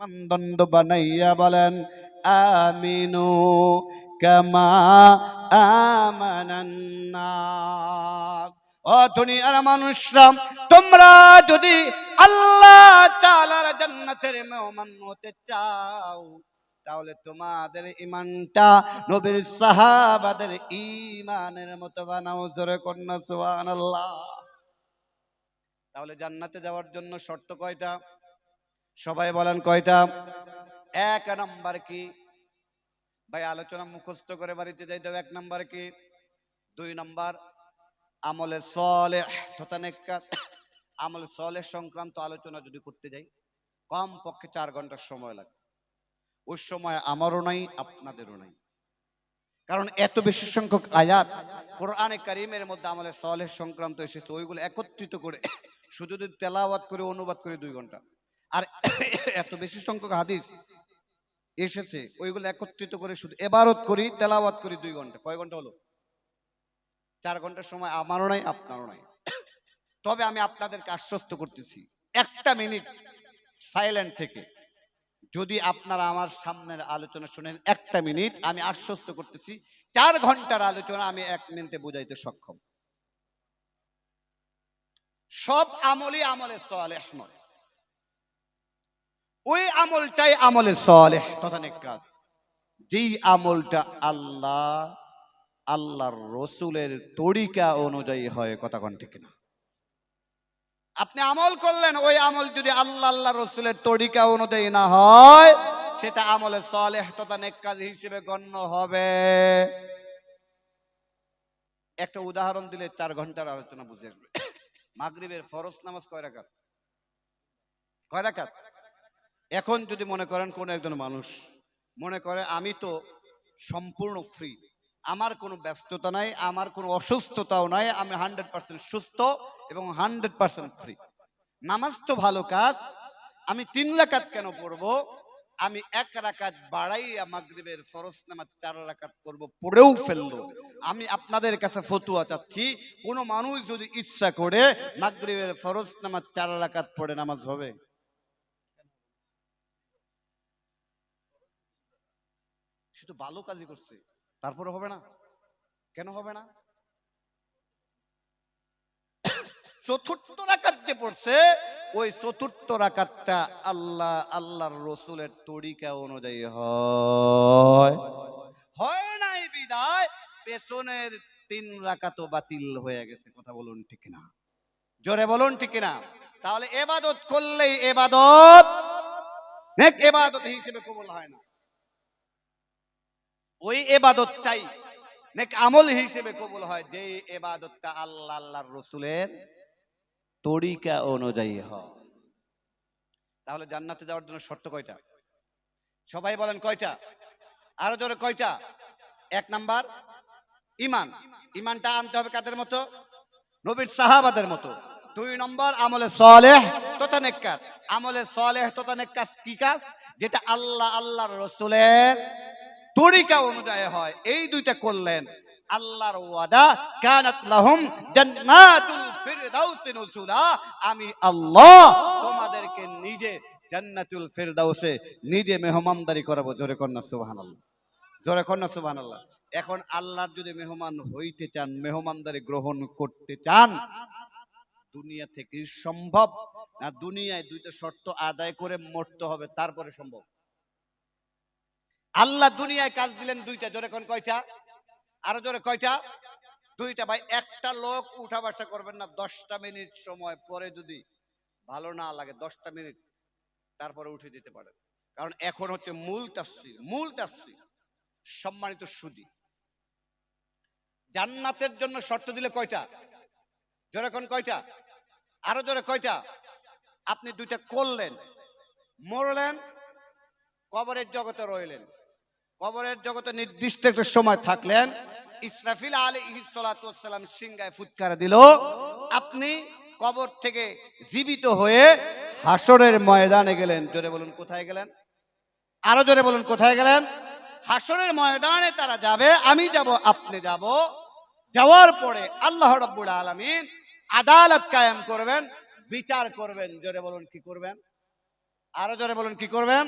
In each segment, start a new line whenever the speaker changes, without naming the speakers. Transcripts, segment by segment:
মানদণ্ড বানাইয়া বলেন আমিনু কামা আমানান নাস। ও দুনিয়ার মানুষরা, তোমরা যদি আল্লাহ তাআলার জান্নাতের মেহমান হতে চাও, তাহলে তোমাদের ঈমানটা নবীর সাহাবাদের ঈমানের মতো বানাও। জোরে কন্যা সুবহানাল্লাহ। তাহলে জান্নাতে যাওয়ার জন্য শর্ত কয়টা? সবাই বলেন কয়টা? এক নাম্বার কি? ভাই আলোচনা মুখস্থ করে বাড়িতে যাইতে হবে। এক নাম্বার কি? 2 নাম্বার আমলে সালেহ তথা নেক কাজ। আমলে সালেহ সংক্রান্ত আলোচনা যদি করতে যাই, কম পক্ষে 4 ঘন্টার সময় লাগে। ওই সময় আমারও নাই, আপনাদেরও নাই। কারণ এত বেশি সংখ্যক আয়াত কোরআনে কারীমের মধ্যে আমলে সালেহ সংক্রান্ত এসেছে, ওইগুলো একত্রিত করে শুধু যদি তেলাওয়াত করে অনুবাদ করে 2 ঘন্টা। আর এত বেশি সংখ্যক হাদিস এসেছে, ওইগুলো একত্রিত করে শুধু ইবারত করি, তেলাওয়াত করি 2 ঘন্টা। কয় ঘন্টা হলো? 4 ঘন্টার সময় আমারও নাই, আপনারও নাই। তবে আমি আপনাদেরকে আশ্বস্ত করতেছি, 1টা মিনিট সাইলেন্ট থেকে যদি আপনারা আমার সামনের আলোচনা শুনেন, 1টা মিনিট, আমি আশ্বস্ত করতেছি 4 ঘন্টার আলোচনা আমি 1 মিনিটে বুঝাইতে সক্ষম। সব আমলই আমলে সালেহ নয়, ওই আমলটাই আমলে সালেহ তথা নেক কাজ, যেই আমলটা আল্লাহর রসুলের তরিকা অনুযায়ী হয়। কথা কোন ঠিক না? আপনি আমল করলেন, ওই আমল যদি আল্লাহর রসুলের তরিকা অনুযায়ী না হয়, সেটা আমলে সালেহ তথা নেক কাজ হিসেবে গণ্য হবে। একটা উদাহরণ দিলে 4 ঘন্টার আলোচনা বুঝে আসবে। মাগরিবের ফরজ নামাজ কয় রাকাত? কয় রাকাত? এখন যদি মনে করেন কোন একজন মানুষ মনে করে আমি তো সম্পূর্ণ ফ্রি, আমার কোনো ব্যস্ততা নাই, আমার কোনো অসুস্থতাও নাই, আমি 100% সুস্থ এবং 100% ফ্রি, নামাজ তো ভালো কাজ, আমি 3 রাকাত কেন পড়বো? আমি 1 রাকাত বাড়াইয়া মাগরিবের ফরজ নামাজ 4 রাকাত পড়ব, পড়েও ফেললো। আমি আপনাদের কাছে ফতোয়া চাচ্ছি, কোন মানুষ যদি ইচ্ছা করে মাগরিবের ফরজ নামাজ 4 রাকাত পড়ে, নামাজ হবে? শুধু ভালো কাজই করছে, তারপরে হবে না? কেন হবে না? 4র্থ রাকাত যে পড়ছে, ওই 4র্থ রাকাতটা আল্লাহর রসুলের তরিকা অনুযায়ী হয় নাই বিদায় পেছনের 3 রাকাতও বাতিল হয়ে গেছে। কথা বলুন ঠিক না? জোরে বলুন ঠিক না? তাহলে ইবাদত করলেই ইবাদত নেক ইবাদত হিসেবে কবুল হয় না, ওই ইবাদতটাই নেক আমল হিসেবে কবুল হয় যে ইবাদতটা আল্লাহর রসুলের তরিকা অনুযায়ী হয়। তাহলে জান্নাতে যাওয়ার জন্য শর্ত কয়টা? সবাই বলেন কয়টা? আরো জোরে কয়টা? 1 নাম্বার ঈমান। ঈমানটা আনতে হবে কাদের মতো? নবীর সাহাবাদের মতো। 2 নম্বর আমলে সালেহ তথা নেক কাজ। আমলে সালেহ তথা নেক কাজ কি কাজ? যেটা আল্লাহর রাসূলের তরিকা অনুযায়ী হয়। এই 2টা করলেন, আল্লাহর ওয়াদা কানাত লাহুম জান্নাতুল ফিরদাউস নুজুলা, আমি আল্লাহ তোমাদেরকে নিজে জান্নাতুল ফিরদাউসে নিজে মেহমানদারি করাবো। জোরে কন্না সুবহানাল্লাহ, জোরে কন্না সুবহানাল্লাহ। এখন আল্লাহর যদি মেহমান হইতে চান, মেহমানদারি গ্রহণ করতে চান, দুনিয়া থেকে সম্ভব না? দুনিয়ায় 2টা শর্ত আদায় করে মরতে হবে, তারপরে সম্ভব। আল্লাহ দুনিয়ায় কাজ দিলেন 2টা, জোরে কোন কয়টা? আরো জোরে কয়টা? 2টা। ভাই একটা লোক উঠা বসা করবেন না, 10টা মিনিট সময় পরে যদি ভালো না লাগে 10টা মিনিট তারপরে উঠে যেতে পারেন। কারণ এখন হচ্ছে মূল তাফসীর। সম্মানিত সুদী, জান্নাতের জন্য শর্ত দিলে কয়টা? জোরে কোন কয়টা? আরো জোরে কয়টা? আপনি 2টা করলেন, মরলেন, কবরের জগতে রইলেন, কবরের জগতে নির্দিষ্ট একটা সময় থাকলেন, ইসরাফিল আলাইহিস সালাতু ওয়াস সালাম সিংহায় ফুৎকার দিল, আপনি কবর থেকে জীবিত হয়ে হাসরের ময়দানে গেলেন। জোরে বলুন কোথায় গেলেন? আরো জোরে বলুন কোথায় গেলেন? হাসরের ময়দানে তারা যাবে, আমি যাব, আপনি যাব। যাওয়ার পরে আল্লাহ রাব্বুল আলামিন আদালত কায়েম করবেন, বিচার করবেন। জোরে বলুন কি করবেন? আরো জোরে বলুন কি করবেন?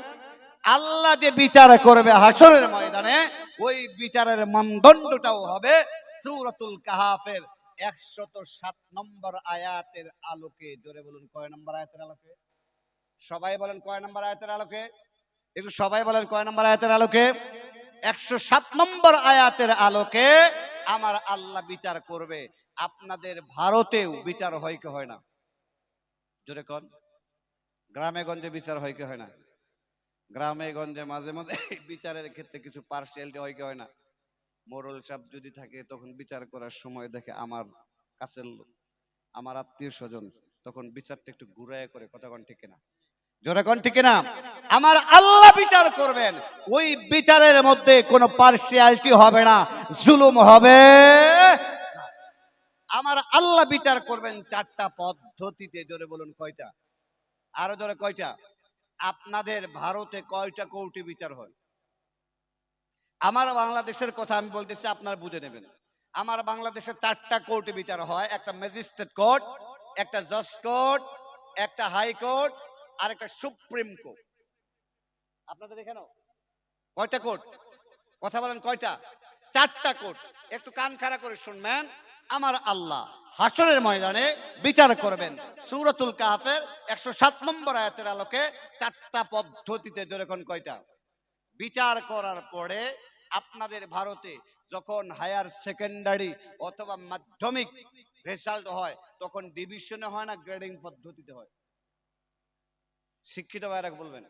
আল্লাহ যে বিচার করবে হাসরের ময়দানে, ওই বিচারের মানদণ্ডটাও হবে সূরাতুল কাহাফের 107 নম্বর আয়াতের আলোকে। জোরে বলুন কয় নম্বর আয়াতের আলোকে? সবাই বলেন কয় নম্বর আয়াতের আলোকে? একটু সবাই বলেন কয় নম্বর আয়াতের আলোকে? 107 নম্বর আয়াতের আলোকে আমার আল্লাহ বিচার করবে। আপনাদের ভারতেও বিচার হয় কি হয় না? জোরে কোন? গ্রামে গঞ্জে বিচার হয় কি হয় না? গ্রামে গঞ্জে মাঝে মাঝে বিচারের ক্ষেত্রে কিছু পার্সিয়ালিটি হয় কি হয় না? মোরল সাহেব যদি থাকে তখন বিচার করার সময় দেখে আমার কাছের লোক, আমার আত্মীয় স্বজন, তখন বিচারটা একটু ঘুরায় করে। কথা কোন ঠিক কিনা? জোরে কোন ঠিক কিনা? আমার আল্লাহ বিচার করবেন, ওই বিচারের মধ্যে কোনো পার্সিয়ালিটি হবে না, জুলুম হবে। আমার আল্লাহ বিচার করবেন 4টা পদ্ধতিতে। জোরে বলুন কয়টা? আরো জোরে কয়টা? আপনাদের ভারতে কয়টা কোর্টে বিচার হয়? আমার বাংলাদেশের কথা আমি বলতেছি, আপনারা বুঝে নেবেন। আমার বাংলাদেশে 4টা কোর্টে বিচার হয়। একটা ম্যাজিস্ট্রেট কোর্ট, একটা জজ কোর্ট, একটা হাই কোর্ট, আর একটা সুপ্রিম কোর্ট। আপনাদের এখানেও কয়টা কোর্ট? কথা বলেন কয়টা? 4টা কোর্ট। একটু কান খাড়া করে শুনবেন। আমার আল্লাহ হাসরের ময়দানে বিচার করবেন সূরাতুল কাহফের 107 নম্বর আয়াতের আলোকে 4টা পদ্ধতিতে। জোরে কোন কয়টা? বিচার করার পরে আপনাদের ভারতে যখন হায়ার সেকেন্ডারি অথবা মাধ্যমিক রেজাল্ট হয়, তখন ডিভিশনে হয় না গ্রেডিং পদ্ধতিতে হয়? শিক্ষিত ভাইরা বলবেন,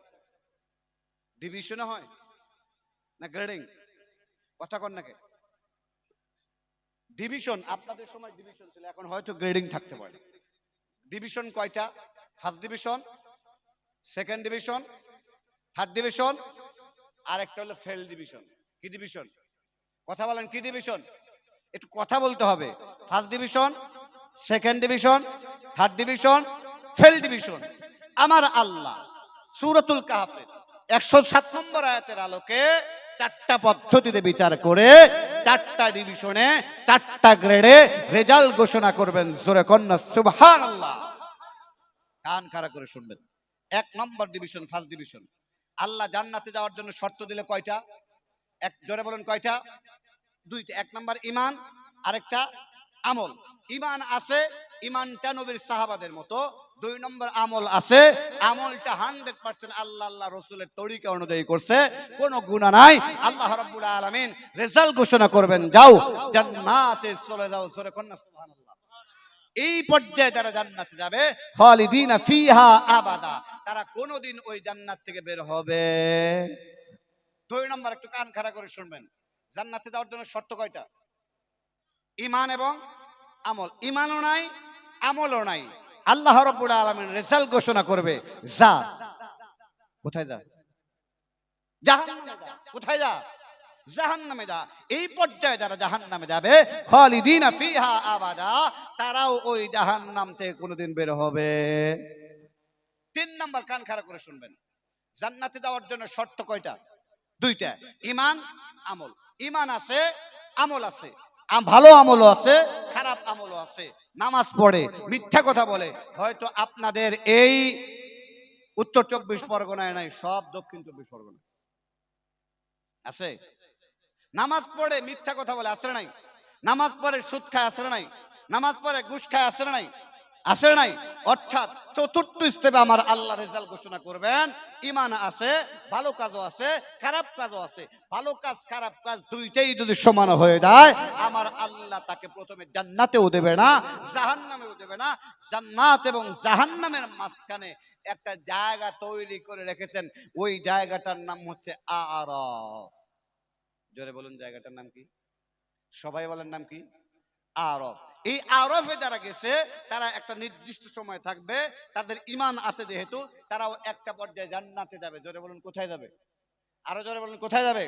ডিভিশনে হয় না গ্রেডিং? কথা কন নাকি? ডিভিশন। আপনাদের সময় ডিভিশন ছিল, এখন হয়তো গ্রেডিং থাকতে পারে। ডিভিশন কয়টা? First division, second division, third division, আর একটা হলো ফেল ডিভিশন। কি ডিভিশন? কথা বলেন কি ডিভিশন? একটু কথা বলতে হবে। First division, second division, third division, fail division. আমার আল্লাহ সূরাতুল কাহফের 107 নম্বর আয়াতের আলোকে 4টা পদ্ধতিতে বিচার করে 4টা ডিভিশনে 4টা গ্রেডে রেজাল্ট ঘোষণা করবেন। জোরে কন্যা সুবহানাল্লাহ। কান খাড়া করে শুনবেন। 1 নম্বর ডিভিশন, ফার্স্ট ডিভিশন। আল্লাহ জান্নাতে যাওয়ার জন্য শর্ত দিলে কয়টা? এক জোরে বলুন কয়টা? 2টা। 1 নম্বর ঈমান, আরেকটা আমল। ঈমান আছে, ঈমানটা নবীর সাহাবাদের মতো। 2 নম্বর আমল আছে, আমলটা 100% আল্লাহ রাসূলের তরিকা অনুযায়ী করছে, কোনো গুনাহ নাই। আল্লাহ রাব্বুল আলামিন রেজাল্ট ঘোষণা করবেন, যাও জান্নাতে চলে যাও। সূরা কন্যা সুবহানাল্লাহ। এই পর্যায়ে যারা জান্নাতে যাবে, খালিদিনা ফিহা আবাদা, তারা কোনোদিন ওই জান্নাত থেকে বের হবে। 2 নম্বর, একটু কান খাড়া করে শুনবেন। জান্নাতে যাওয়ার জন্য শর্ত কয়টা? ঈমান এবং আমল। ঈমানও নাই, আমলও নাই। আল্লাহ রাব্বুল আলামিন রেজাল্ট ঘোষণা করবে, যা। কোথায় যা? জাহান্নামে যা। কোথায় যা? জাহান্নামে যা। এই পর্যায়ে যারা জাহান্নামে যাবে, খালিদিনা ফিহা আবাদা, তারাও ওই জাহান্নাম থেকে কোনোদিন বের হবে। 3 নম্বর, কান খাড়া করে শুনবেন। জান্নাতে যাওয়ার জন্য শর্ত কয়টা? 2টা। ঈমান, আমল। ঈমান আছে, আমল আছে। ভালো আমলও আছে, খারাপ আমলও আছে। নামাজ পড়ে, মিথ্যা কথা বলে। হয়তো আপনাদের এই উত্তর 24 পরগনায় নাই, সব দক্ষিণ 24 পরগনা আছে। নামাজ পড়ে মিথ্যা কথা বলে, আছে নাই? নামাজ পড়ে সুদ খায়, আছে নাই? নামাজ পড়ে ঘুষ খায়, আছে নাই? আছে নাই? অর্থাৎ 4র্থ স্টেপে আমার আল্লাহ রেজাল্ট ঘোষণা করবেন, ঈমান আছে, ভালো কাজও আছে, খারাপ কাজও আছে। ভালো কাজ খারাপ কাজ দুইটাই যদি সমান হয়ে যায়, আমার আল্লাহ তাকে প্রথমে জান্নাতেও দেবে না, জাহান্নামেও দেবে না। জান্নাত এবং জাহান্নামের মাঝখানে একটা জায়গা তৈরি করে রেখেছেন, ওই জায়গাটার নাম হচ্ছে আরাফ। জোরে বলুন জায়গাটার নাম কি? সবাই বলেন নাম কি? আরব। এই আরবে যারা গেছে, তারা একটা নির্দিষ্ট সময় থাকবে। তাদের ঈমান আছে যেহেতু, তারাও একটা পর্যায়ে জান্নাতে যাবে। জোরে বলুন কোথায় যাবে? আরো জোরে বলুন কোথায় যাবে?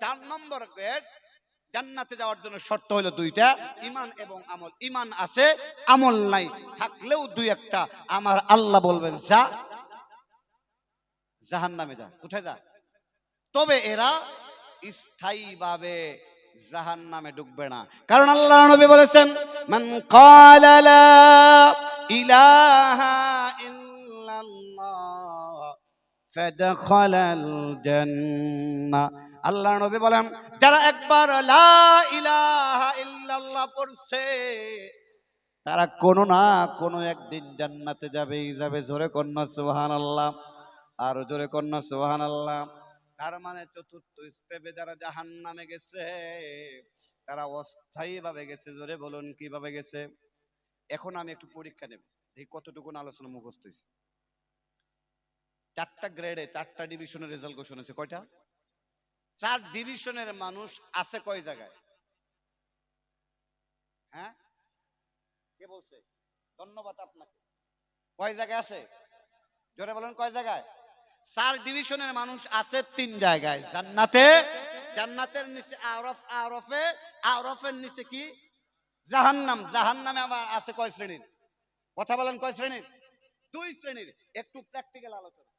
4 নম্বর গ্রেড। জান্নাতে যাওয়ার জন্য শর্ত হলো 2টা, ঈমান এবং আমল। ঈমান আছে, আমল নাই, থাকলেও 2-1টা। আমার আল্লাহ বলবেন, যা জাহান্নামে যা। কোথায় যা? তবে এরা স্থায়ীভাবে জাহান্নামে ঢুকবে না। কারণ আল্লাহর নবী বলেছেন, মান ক্বালা লা ইলাহা ইল্লাল্লাহ ফাদখালাল জান্নাহ। আল্লাহ নবী বলেন, যারা একবার লা ইলাহা ইল্লাল্লাহ পড়ছে তারা কোনো না কোনো একদিন জান্নাতে যাবেই যাবে। জোরে কন্যা সুবহানাল্লাহ, আর জোরে কন্যা সুবহানাল্লাহ। তার মানে চতুর্থ স্টেপে যারা জাহান্নামে গেছে তারা অস্থায়ী ভাবে গেছে। জোরে বলুন কিভাবে গেছে। এখন আমি একটু পরীক্ষা নেব, দেখি কতটুকু আলোচনা মুখস্থ হয়েছে। 4টা গ্রেডে 4টা ডিভিশনের রেজাল্ট ঘোষণা হয়েছে। কয়টা? 4 ডিভিশনের মানুষ আছে কয় জায়গায়? হ্যাঁ, কে বলছে? ধন্যবাদ আপনাকে। কয় জায়গায় আছে? জোরে বলেন কয় জায়গায়? 4 ডিভিশনের মানুষ আছে 3 জায়গায়। জান্নাতে, জান্নাতের নিচে আরফ, আরফে, আরফের নিচে কি? জাহান্নাম। জাহান্নামে আবার আছে কয় শ্রেণীর? কথা বলেন কয় শ্রেণীর? 2 শ্রেণীর। একটু প্র্যাকটিক্যাল আলোচনা।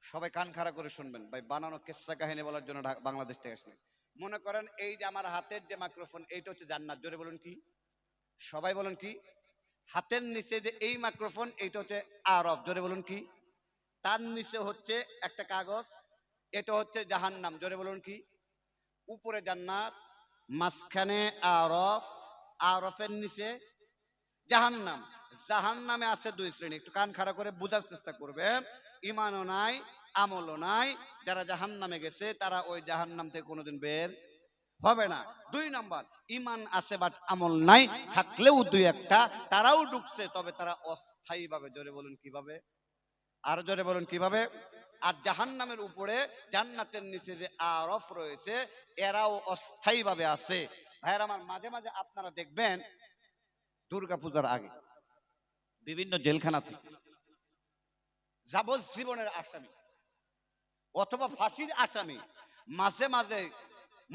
সবাই কান খাড়া করে শুনবেন ভাই, বানানো কিসসা কাহিনী বলার জন্য বাংলাদেশ থেকে আসলে। মনে করেন এই যে আমার হাতের যে মাইক্রোফোন, এইটা হচ্ছে জান্নাত। জোরে বলুন কি? সবাই বলুন কি? হাতের নিচে যে এই মাইক্রোফোন, এইটা হচ্ছে আরফ। জোরে বলুন কি? তার নিচে হচ্ছে একটা কাগজ, এটা হচ্ছে জাহান্নাম। জোরে বলুন কি? উপরে জান্নাত, মাঝখানে আরফ, আরফের নিচে জাহান্নাম। জাহান্নামে আছে 2 শ্রেণী। একটু কান খাড়া করে বোঝার চেষ্টা করবেন। ঈমানও নাই, আমলও নাই। যারা জাহান্নামে গেছে তারা ওই জাহান্নাম থেকে কোনোদিন বের হবে না। 2 নাম্বার, ঈমান আছে বাট আমল নাই, থাকলেও 2-1টা, তারাও ঢুকছে, তবে তারা অস্থায়ী ভাবে। জোরে বলুন কিভাবে? আর জোরে বলুন কিভাবে? আর জাহান্নামের উপরে জান্নাতের নিচে যে আরফ রয়েছে এরাও অস্থায়ী ভাবে আছে। ভাইয়ের আমার, মাঝে মাঝে আপনারা দেখবেন দুর্গাপূজার আগে বিভিন্ন জেলখানা থেকে যাবজ্জীবনের আসামি অথবা ফাঁসির আসামি মাঝে মাঝে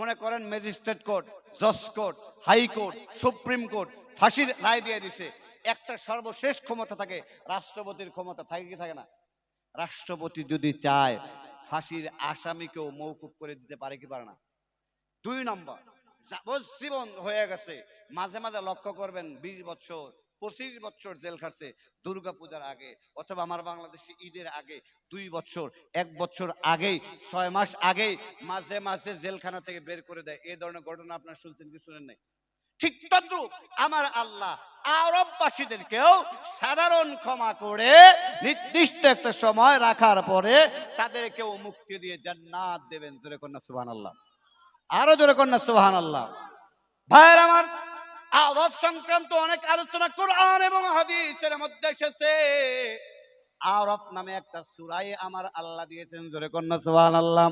মনে করেন ম্যাজিস্ট্রেট কোর্ট, জজ কোর্ট, হাইকোর্ট, সুপ্রিম কোর্ট ফাঁসির রায় দিয়ে দিছে। একটা সর্বশেষ ক্ষমতা থাকে, রাষ্ট্রপতির ক্ষমতা থাকে কি থাকে না? রাষ্ট্রপতি যদি চায় ফাঁসির আসামিকেও মওকুফ করে দিতে পারে কি পারে না? 2 নম্বর, যাবজ্জীবন হয়ে গেছে, মাঝে মাঝে লক্ষ্য করবেন 20 বছর 25 বছর জেল খাটছে দুর্গাপূজার আগে অথবা আমার বাংলাদেশে ঈদের আগে, 2 বছর 1 বছর আগেই, 6 মাস আগেই মাঝে মাঝে জেলখানা থেকে বের করে দেয়। এই ধরনের ঘটনা আপনারা শুনছেন কি শুনেন নাই? ঠিক তদ্রূপ আমার আল্লাহ আরববাসীদেরকেও সাধারণ ক্ষমা করে নির্দিষ্ট একটা সময় রাখার পরে তাদেরকেও মুক্তি দিয়ে জান্নাত দেবেন। জোরে কন্যা সুবহানাল্লাহ, আরো জোরে কন্যা সুবহানাল্লাহ। ভাইয়ের আমার, আরব সংক্রান্ত অনেক আলোচনা কোরআন এবং হাদিসের মধ্যে এসেছে। আরব নামে একটা সূরায় আমার আল্লাহ দিয়েছেন। জোরে কন্যা সুবহানাল্লাহ।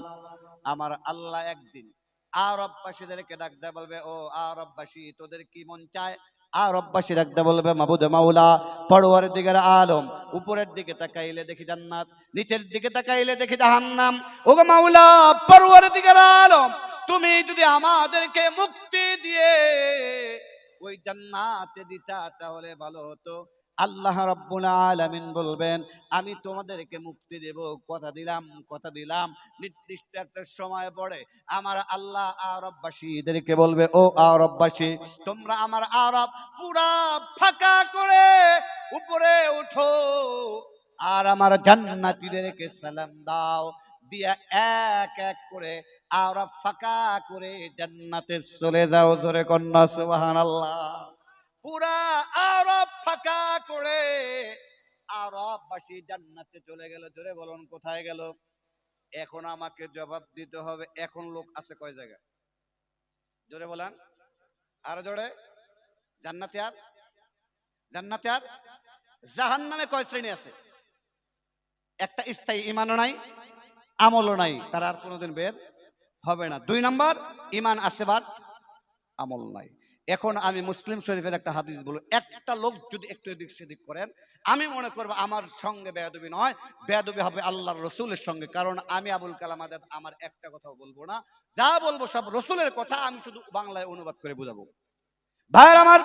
আমার আল্লাহ একদিন আরববাসীদেরকে ডাক দেয়, বলবে ও আরববাসী, তোদের কি মন চায়? আরববাসী ডাক দেয় বলবে, মাবুদ মাওলা পরওয়ারদিগার আলম, উপরের দিকে তাকাইলে দেখি জান্নাত, নিচের দিকে তাকাইলে দেখি জাহান্নাম। ওগো মাওলা পরওয়ারদিগার আলম, তুমি যদি আমাদেরকে মুক্তি দিয়ে ওই জান্নাতে দিতা তাহলে ভালো হতো। আল্লাহ রাব্বুল আলামিন বলবেন, আমি তোমাদেরকে মুক্তি দেব, কথা দিলাম, কথা দিলাম। নির্দিষ্ট একটা সময় পরে আমার আল্লাহ আরববাসীদেরকে বলবে, ও আরববাসী, তোমরা আমার আরব পুরা ফাঁকা করে উপরে উঠো আর আমার জান্নাতীদেরকে সালাম দাও। দিয়া এক এক করে আরব ফাঁকা করে জান্নাতে চলে যাও। জোরে কন্যা সুবহানাল্লাহ। পুরা আরব ফাঁকা করে আরববাসী জান্নাতে চলে গেল। জোরে বলুন কোথায় গেল? এখন আমাকে জবাব দিতে হবে, এখন লোক আছে কয় জায়গায়? জোরে বলেন, আরো জোরে। জান্নাতে আর জান্নাতে আর জাহান্নামে কয় শ্রেণী আছে? একটা স্থায়ী, ঈমানও নাই, আমলও নাই, তারা আর কোনোদিন বের হবে না। 2 নাম্বার, ঈমান আছে বাট আমল নাই। এখন আমি মুসলিম শরীফের একটা হাদিস বলবো, একটা লোক যদি একটু এদিক সেদিক করেন, আমি মনে করবো আমার সঙ্গে বেয়াদবি নয়, বেয়াদবি হবে আল্লাহর রসুলের সঙ্গে। কারণ আমি আবুল কালাম আজাদ আমার একটা কথাও বলবো না, যা বলবো সব রসুলের কথা, আমি শুধু বাংলায় অনুবাদ করে বোঝাবো। ভাইয়ের আমার,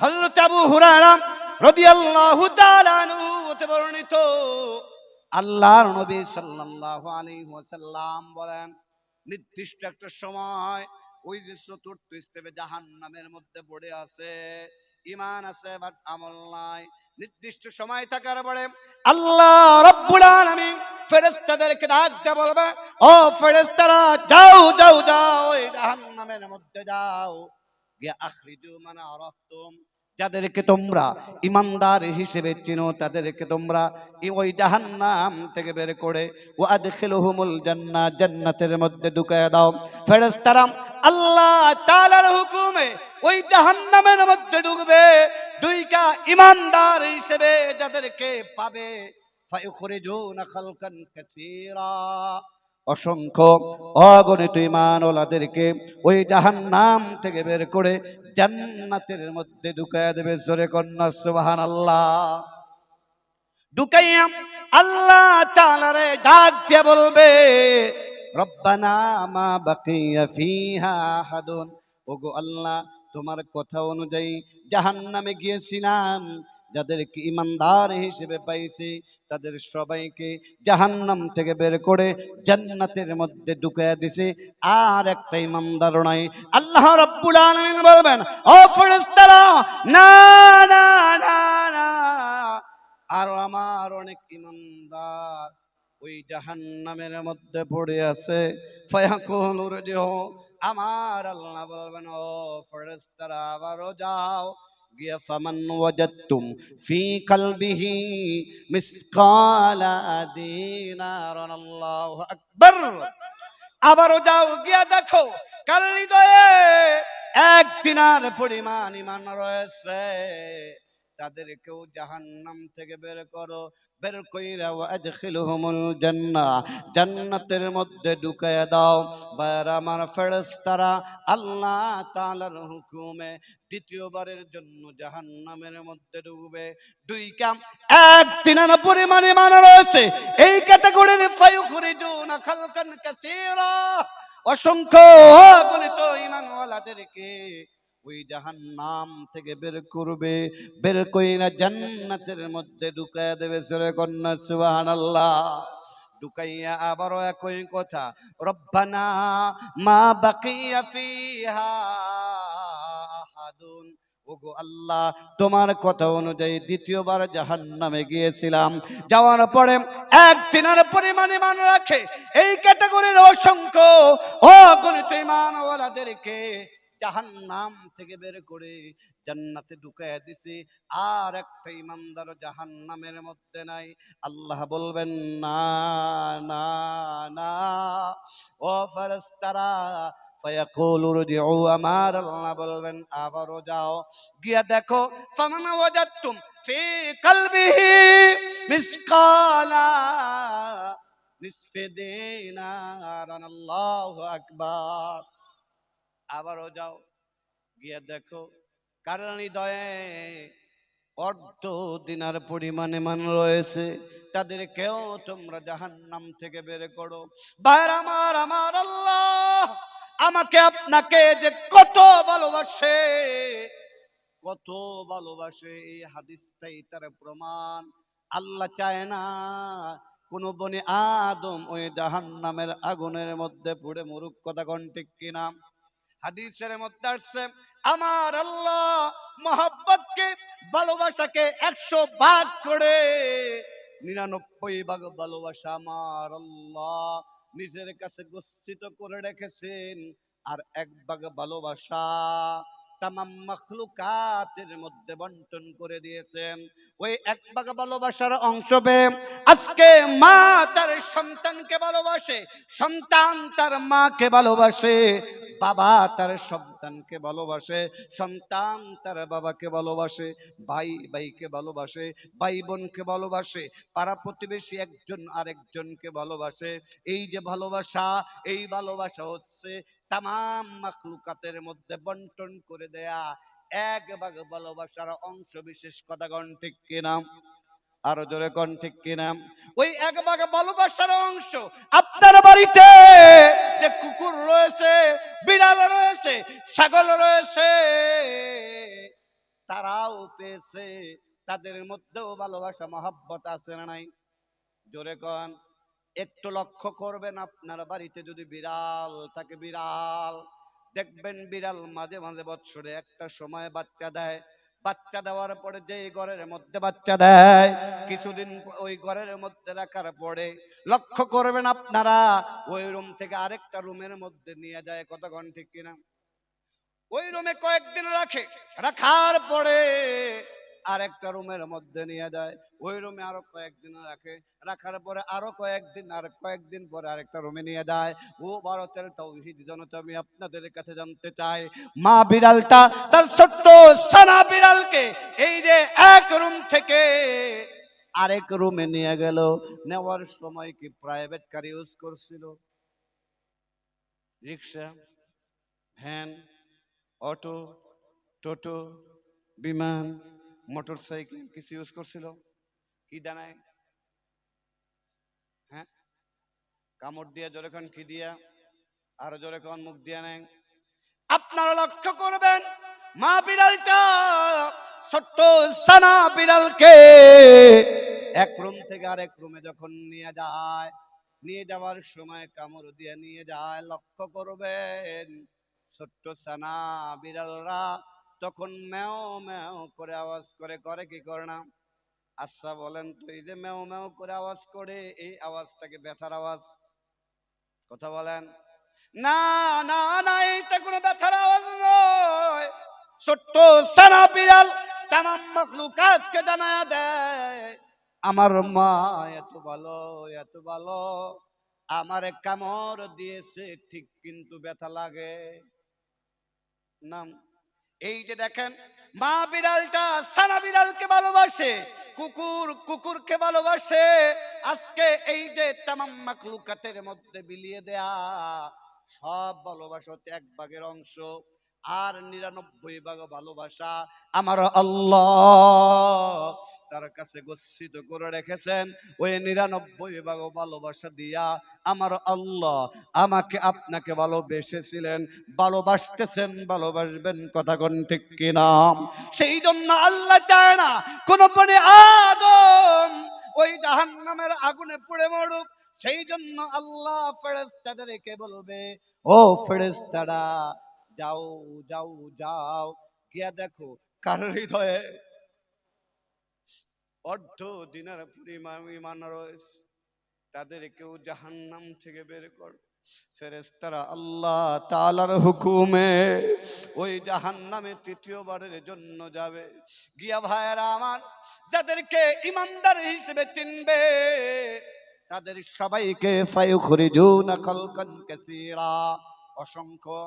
হযরত আবু হুরায়রা রাদিয়াল্লাহু তাআলা আনহু হতে বর্ণিত, আল্লাহর নবী সাল্লাল্লাহু আলাইহি ওয়াসাল্লাম বলেন, নির্দিষ্ট একটা সময় ওই যে চতুর্থ স্তরে জাহান্নামের মধ্যে পড়ে আছে, ঈমান আছে বাট আমল নাই, নির্দিষ্ট সময় থাকার পরে আল্লাহ রাব্বুল আলামিন ফেরেশতাদেরকে ডাক দিয়ে বলবে, ও ফেরেশতারা, যাও যাও যাও, ওই জাহান্নামের মধ্যে যাও, গিয়ে আখরিজু মান আরাফতুম, যাদেরকে তোমরা ইমানদার হিসেবে চিনো তাদেরকে তোমরা ওই জাহান্নাম থেকে বের করে ওয়া আদখিলুহুমুল জান্নাহ, জান্নাতের মধ্যে ঢুকায়া দাও। ফেরেশতারা আল্লাহ তাআলার হুকুমে ওই জাহান্নামের মধ্যে ঢুকবে, দুইটা ইমানদার হিসেবে যাদেরকে পাবে, ফায়ুখরিজুনা খালকান কাসীরা, অসংখ্য অগণিত ঈমানওয়ালাদেরকে ওই জাহান্নাম থেকে বের করে জান্নাতের মধ্যে ঢুকায়া দেবে। জোরে কন্যা সুবহানাল্লাহ। ঢুকাইয়া আল্লাহ তাআলা রে ডাক দিয়ে বলবে, রব্বানা মা বাকিয়া ফিহা আহাদুন, ওগো আল্লাহ, তোমার কথা অনুযায়ী জাহান্নামে গিয়েছিলাম, যাদেরকে ইমানদার হিসেবে পাইছি তাদের সবাইকে জাহান্নাম থেকে বের করে জান্নাতের মধ্যে ঢুকায়া দিছে, আর একটা ইমানদার নাই। আল্লাহ রাব্বুল আলামিন বলবেন, ও ফেরেশতারা, না না না না, আর আমার অনেক ইমানদার ওই জাহান্নামের মধ্যে পড়ে আছে। ফায়াকুলু রজিউ, আমার আল্লাহ বলবেন, ও ফেরেশতারা, আবারও যাও, গিয়া ফামান ওয়াজাদতুম ফি কলবিহি মিসকালা দিনারান, আল্লাহু আকবার, আবারও যাও, গিয়া দেখো কার হৃদয়ে এক দিনার পরিমাণ ঈমান রয়েছে, তাদেরকেও জাহান্নাম থেকে বের করো, বের কইরা ওয়াদখিলহুমুল জান্নাহ, জান্নাতের মধ্যে ঢুকায়া দাও। ভাইরা আমার, ফেরেশতারা আল্লাহ তাআলার হুকুমে দ্বিতীয়বারের জন্য জাহান্নামের মধ্যে ঢুকবে। দুই কাম, এক দিনার পরিমাণ ঈমান রয়েছে, এই ক্যাটাগরির ফায়ুখরিজুনা খালকান কাসীরা, অসংখ্য অগণিত ঈমানওয়ালাদেরকে ওই জাহান্নাম থেকে বের করবে, বের কইরা জান্নাতের মধ্যে ঢুকায়া দেবে। সূরা কন্যা সুবহানাল্লাহ। ঢুকাইয়া আবারও একই কথা, রব্বানা মা বাকিয়া ফিহা আহাদুন, ওগো আল্লাহ, তোমার কথা অনুযায়ী দ্বিতীয়বার জাহান্নামে গিয়েছিলাম, যাওয়ার পরে এক দিনের পরিমাণ ঈমান রাখে এই ক্যাটাগরির অসংখ্য অগণিত ঈমানওয়ালাদেরকে জাহান্নাম থেকে বের করে জান্নাতে ঢুকায়া দিছি, আর একটা ইমানদার জাহান্নামের মধ্যে নাই। আল্লাহ বলবেন, না না না, ও ফেরেশতারা, ফায়াকুলু রজিউ, আমার আল্লাহ বলবেন, আবারও যাও, গিয়া দেখো ফামান ওয়াজাদতুম ফি কলবিহি মিসকালা নিসফি দিনারান, আল্লাহু আকবার, আবারও যাও, গিয়া দেখো কার হৃদয়ে অর্ধ দিনার পরিমাণে মান রয়েছে, তাদেরকেও তোমরা জাহান্নাম থেকে বের করো। ভাইরা আমার, আমার আল্লাহ আমাকে আপনাকে যে কত ভালোবাসে, কত ভালোবাসে, এই হাদিসটাই তার প্রমাণ। আল্লাহ চায় না কোন বনি আদম ওই জাহান্নামের আগুনের মধ্যে পুড়ে মরুক। কথা কোন ঠিক কিনা? হাদিসের মধ্যে আসছে, আমার আল্লাহ মহব্বতকে, ভালোবাসাকে 100 ভাগ করে 99 ভাগ ভালোবাসা আমার আল্লাহ নিজের কাছে গচ্ছিত করে রেখেছেন, আর 1 ভাগ ভালোবাসা তামাম মাখলুকাতের মধ্যে বন্টন করে দিয়েছেন। ওই 1 ভাগ ভালোবাসার অংশ পেয়ে আজকে মা তার সন্তানকে ভালোবাসে, সন্তান তার মাকে ভালোবাসে, বাবা তার সন্তানকে ভালোবাসে, সন্তান তার বাবাকে ভালোবাসে, ভাই ভাইকে ভালোবাসে, ভাই বোনকে ভালোবাসে, পাড়া প্রতিবেশী একজন আরেকজনকে ভালোবাসে। এই যে ভালোবাসা, এই ভালোবাসা হচ্ছে তামাম মাখলুকাতের মধ্যে বন্টন করে দেয়া 1 ভাগ ভালোবাসার অংশ বিশেষ। কথা কোন ঠিক কিনা? আরো জোরে কোন ঠিক কিনা? ওই 1 ভাগ ভালোবাসার অংশ আপনার বাড়িতে যে কুকুর রয়েছে, বিড়াল রয়েছে, ছাগল রয়েছে, তারাও পেয়েছে, তাদের মধ্যেও ভালোবাসা মহব্বত আছে না নাই? জোরে কোন। একটু লক্ষ্য করবেন, আপনার বাড়িতে যদি বিড়াল থাকে, বিড়াল দেখবেন বিড়াল মাঝে মাঝে বছরে একটা সময় বাচ্চা দেয়, বাচ্চা দেওয়ার পরে যে ঘরের মধ্যে বাচ্চা দেয়, কিছুদিন ওই ঘরের মধ্যে রাখার পরে লক্ষ্য করবেন আপনারা, ওই রুম থেকে আরেকটা রুমের মধ্যে নিয়ে যায়। কতক্ষণ ঠিক কিনা? ওই রুমে কয়েকদিন রাখে, রাখার পরে আরেকটা রুমের মধ্যে নিয়ে যায়, ওই রুমে আরো কয়েকদিন রাখে, রাখার পরে আরো কয়েকদিন, আর কয়েকদিন পরে আরেকটা রুমে নিয়ে যায়। ও ভারতের তাওহীদি জনতা, আমি আপনাদের কাছে জানতে চাই, মা বিড়ালটা তার ছোট্ট সানা বিড়ালকে এই যে এক রুম থেকে আরেক রুমে নিয়ে গেল, নেওয়ার সময় কি প্রাইভেট কার ইউজ করছিল? রিক্সা, ভ্যান, অটো, টোটো, বিমান, মোটর সাইকেল কিছু ইউজ করছিল? কি দানায়? হ্যাঁ, কামড় দিয়া জোরে কোন, কি দিয়া? আরো জোরে কোন, মুখ দিয়া নেন। আপনারা লক্ষ্য করবেন, মা বিড়ালটা ছোট্ট সানা বিড়ালকে এক রুম থেকে আরেক রুমে যখন নিয়ে যায়, নিয়ে যাওয়ার সময় কামড় দিয়ে নিয়ে যায়। লক্ষ্য করবেন, ছোট্ট সানা বিড়ালরা তখন ম্যাও ম্যাও করে আওয়াজ করে। করে কি করে না? আচ্ছা বলেন তো, এই যে ম্যাও ম্যাও করে আওয়াজ করে, এই আওয়াজটাকে ব্যথার আওয়াজ? কথা বলেন। না না না, এটা কোনো ব্যথার আওয়াজ নয়। ছোট্ট সানা বিড়াল তামাম মাখলুকাতকে জানায়া দেয়, আমার মা এত ভালো, এত ভালো, আমারে কামড় দিয়েছে ঠিক, কিন্তু ব্যথা লাগে না। এই যে দেখেন, মা বিড়ালটা সানা বিড়ালকে ভালোবাসে, কুকুর কুকুরকে ভালোবাসে। আজকে এই যে তামাম মাখলুকাতের মধ্যে বিলিয়ে দেয়া সব ভালোবাসা হচ্ছে 1 ভাগের অংশ, আর 99 ভাগ ভালোবাসা আমার আল্লাহ তার কাছে গচ্ছিত করে রেখেছেন। ওই 99 ভাগ ভালোবাসা দিয়া আমার আল্লাহ আমাকে আপনাকে ভালোবেসেছিলেন, ভালোবাসতেছেন, ভালোবাসবেন। কথা কোন ঠিক কিনা? সেই জন্য আল্লাহ চায় না কোন বনে আদম ওই জাহান্নামের আগুনে পুড়ে মরুক। সেই জন্য আল্লাহ ফেরেশতাদেরকে বলবে, ও ফেরেশতারা, যাও যাও যাও, গিয়া দেখো কার হৃদয়ে অর্ধ দিনের পরিমাণ ঈমান রয়েছে, তাদেরকেও জাহান্নাম থেকে বের কর। ফেরেশতারা আল্লাহ তাআলার হুকুমে ওই জাহান্নামে তৃতীয়বারের জন্য যাবে। গিয়া ভাইয়েরা আমার, যাদেরকে ইমানদার হিসেবে চিনবে তাদের সবাইকে ফায়ুখরিজুনা খালকান কাসীরা, অসংখ্য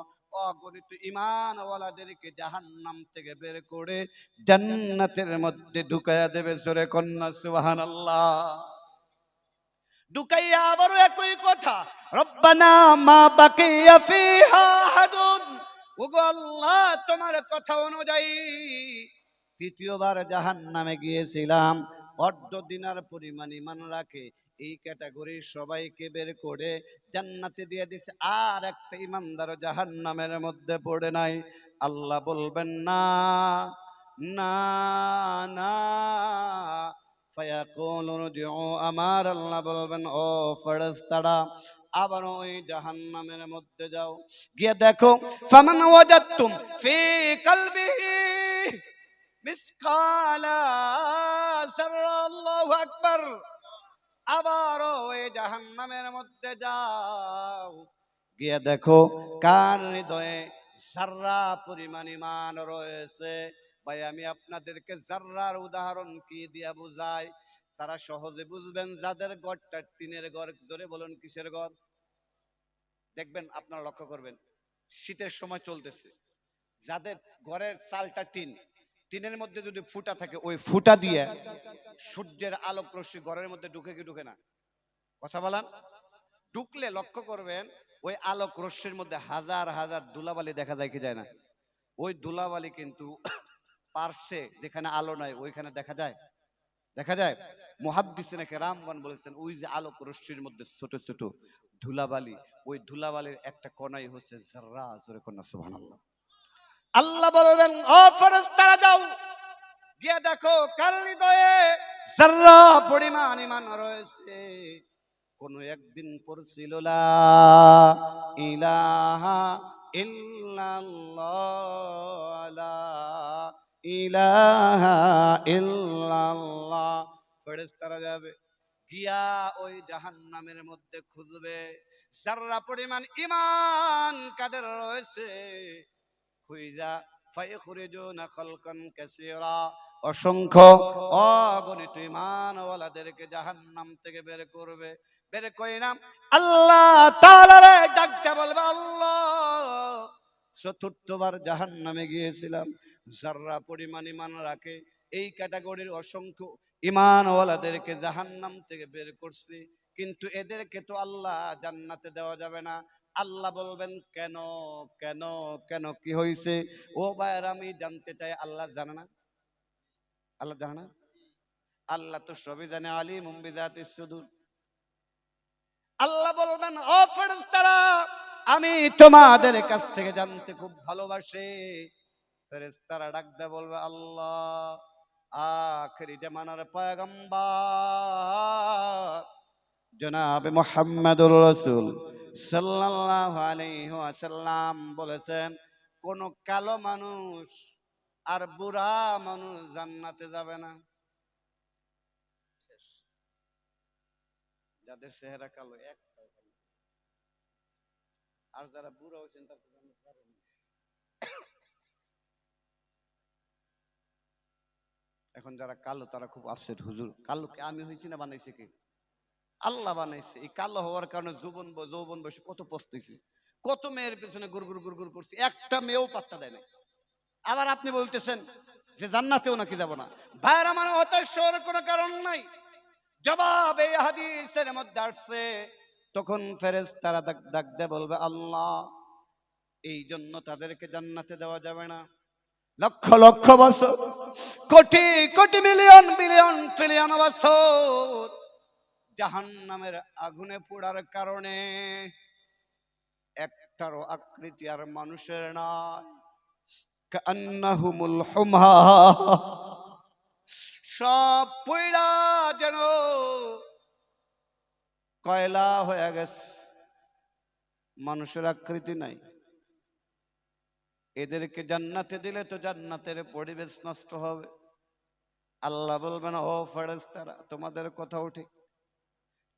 অগণিত ঈমানওয়ালাদেরকে জাহান্নাম থেকে বের করে জান্নাতের মধ্যে ঢুকায়া দেবে। জোরে কন্যা সুবহানাল্লাহ। ঢুকাইয়া আবারও একই কথা, রব্বানা মা বাকিয়া ফিহা আহাদুন, ওগো আল্লাহ তোমার কথা অনুযায়ী তৃতীয়বার জাহান্নামে গিয়েছিলাম, অর্ধ দিনার পরিমাণ ঈমান রাখে এই ক্যাটাগরির সবাইকে বের করে জান্নাতে দিয়ে দিছে, আর একটা ঈমানদার জাহান্নামের মধ্যে পড়ে নাই। আল্লাহ বলবেন না না না, ফায়াকুলুন উদউ, আমার আল্লাহ বলবেন, ও ফেরেশতারা আবার ওই জাহান্নামের মধ্যে যাও, গিয়ে দেখো ফামান ওয়াজাদতুম ফি কলবিহি মিসকালা যাররা, আল্লাহু আকবার। আবার ওই জাহান্নামের মধ্যে যাও, গিয়ে দেখো কার হৃদয়ে যাররা পরিমাণ ঈমান রয়েছে। ভাই আমি আপনাদেরকে যাররার উদাহরণ কি দিয়া বুঝাই, তারা সহজে বুঝবেন। যাদের ঘরটা টিনের ঘর, ধরে বলুন কিসের ঘর? দেখবেন আপনারা লক্ষ্য করবেন, শীতের সময় চলতেছে, যাদের ঘরের চালটা টিন, টিনের মধ্যে যদি ফুটা থাকে, ওই ফুটা দিয়ে সূর্যের আলোক রশ্মি ঘরের মধ্যে ঢুকে কি ঢুকে না? কথা বলেন। ঢুকলে লক্ষ্য করবেন ওই আলোক রশ্মির মধ্যে হাজার হাজার ধুলাবালি দেখা যায় কি যায় না? ওই ধুলাবালি কিন্তু পার্শ্বে যেখানে আলো নাই ওইখানে দেখা যায়, দেখা যায়। মুহাদ্দিসিনে কেরামগণ বলেছেন, ওই যে আলোক রশ্মির মধ্যে ছোট ছোট ধুলাবালি, ওই ধুলাবালির একটা কণাই হচ্ছে যাররা। জোরে কন্যা সুবহানাল্লাহ। আল্লাহ বলবেন, ও ফেরেশতারা যাও, গিয়ে দেখো কার হৃদয়ে যাররা পরিমাণ ঈমান রয়েছে। কোন একদিন পড়ছিল লা ইলাহা ইল্লাল্লাহ, লা ইলাহা ইল্লাল্লাহ। ফেরেশতারা যাবে গিয়া ওই জাহান্নামের মধ্যে খুঁজবে যারা পরিমাণ ঈমান কাদের রয়েছে, খুঁজা ফায়খুরিজুনা খালকান কাসীরা, অসংখ্য অগণিত ঈমানওয়ালাদেরকে জাহান্নাম থেকে বের করবে। বের করে নাম আল্লাহ তাআলারে ডাকতে বলবে, আল্লাহ চতুর্থবার জাহান্নামে গিয়েছিলাম, যারা পরিমাণ ঈমান রাখে এই ক্যাটাগরির অসংখ্য ঈমানওয়ালাদেরকে জাহান্নাম থেকে বের করছি, কিন্তু এদেরকে তো আল্লাহ জান্নাতে দেওয়া যাবে না। আল্লাহ বলবেন কেন কেন কেন, কি হয়েছে? ও ভাইয়ের আমি জানতে চাই। আল্লাহ জানে না? আল্লাহ জানে না? আল্লাহ তো সবই জানে, আলিমুম বিযাতিস সুদূর। আল্লাহ বলবেন, ও ফেরেশতারা আমি তোমাদের কাছ থেকে জানতে খুব ভালোবাসি। ফেরেশতারা ডাক দেয় বলবে, আল্লাহ আখিরি জামানার পয়গম্বর জনাবে মুহাম্মদুর রাসূল সাল্লাল্লাহু আলাইহি ওয়াসাল্লাম বলেছেন, কোন কালো মানুষ আর বুড়া মানুষ জান্নাতে যাবে না। যাদের চেহারা কালো এক, আর যারা বুড়া হয়েছেন তারা জান্নাতে যাবেন না। এখন যারা কালো তারা খুব আফসোস, হুজুর কালো কি আমি হয়েছি না বানাইছে কে? আল্লাহ বানাইছে। এই কালো হওয়ার কারণে যৌবন বয়সে কত পস্তেছি, কত মেয়ের পেছনে গুড়গুড় গুড়গুড় করছি, একটা মেয়েও পাত্তা দেয় না। আবার আপনি বলতেছেন যে জান্নাতেও নাকি যাব না। ভাইয়ের আমার হতাশার কোনো কারণ নাই, জবাব এই হাদিসের মধ্যে আসছে। তখন ফেরেশতারা ডাক দিয়ে বলবে, আল্লাহ এই জন্য তাদেরকে জান্নাতে দেওয়া যাবে না। লক্ষ লক্ষ বছর, crore crore million billion trillion বছর জাহান্নামের আগুনে পোড়ার কারণে একটারও আকৃতি আর মানুষের নয়। কান্নাহুমুল হুমা, সব পুইরা যেন কয়লা হয়ে গেছে, মানুষের আকৃতি নাই। এদেরকে জান্নাতে দিলে তো জান্নাতের পরিবেশ নষ্ট হবে। আল্লাহ বলবেন, ও ফেরেশতারা তোমাদের কথাও ঠিক,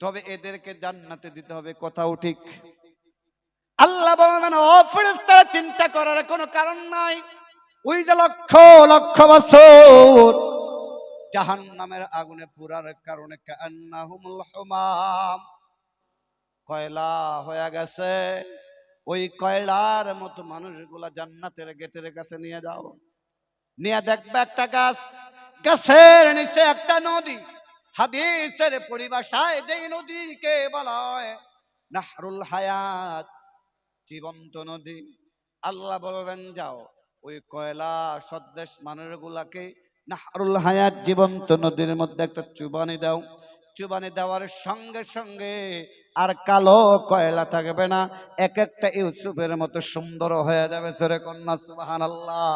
তবে এদেরকে জান্নাতে দিতে হবে, কথাও ঠিক। আল্লাহ বলবেন, ও ফেরেশতারা চিন্তা করার কোনো কারণ নাই। ওই যে লক্ষ লক্ষ বছর জাহান্নামের আগুনে পুরার কারণে কান্নাহুমুল হুমাম, কয়লা হয়ে গেছে। ওই কয়লার মতো মানুষগুলা জান্নাতের গেটের কাছে নিয়ে যাও, নিয়ে দেখবে একটা গাছ, গাছের নিচে একটা নদী। হাদিসের পরিভাষায় যেই নদীকে বলা হয় নাহরুল হায়াত, জীবন্ত নদী। আল্লাহ বলবেন, যাও ওই কয়লা সদৃশ মানুষগুলাকে নাহরুল হায়াত জীবন্ত নদীর মধ্যে একটা চুবানি দাও। চুবানি দেওয়ার সঙ্গে সঙ্গে আর কালো কয়লা থাকবে না, এক একটা ইউসুফের মতো সুন্দর হয়ে যাবে। জোরে কন্যা সুবহানাল্লাহ,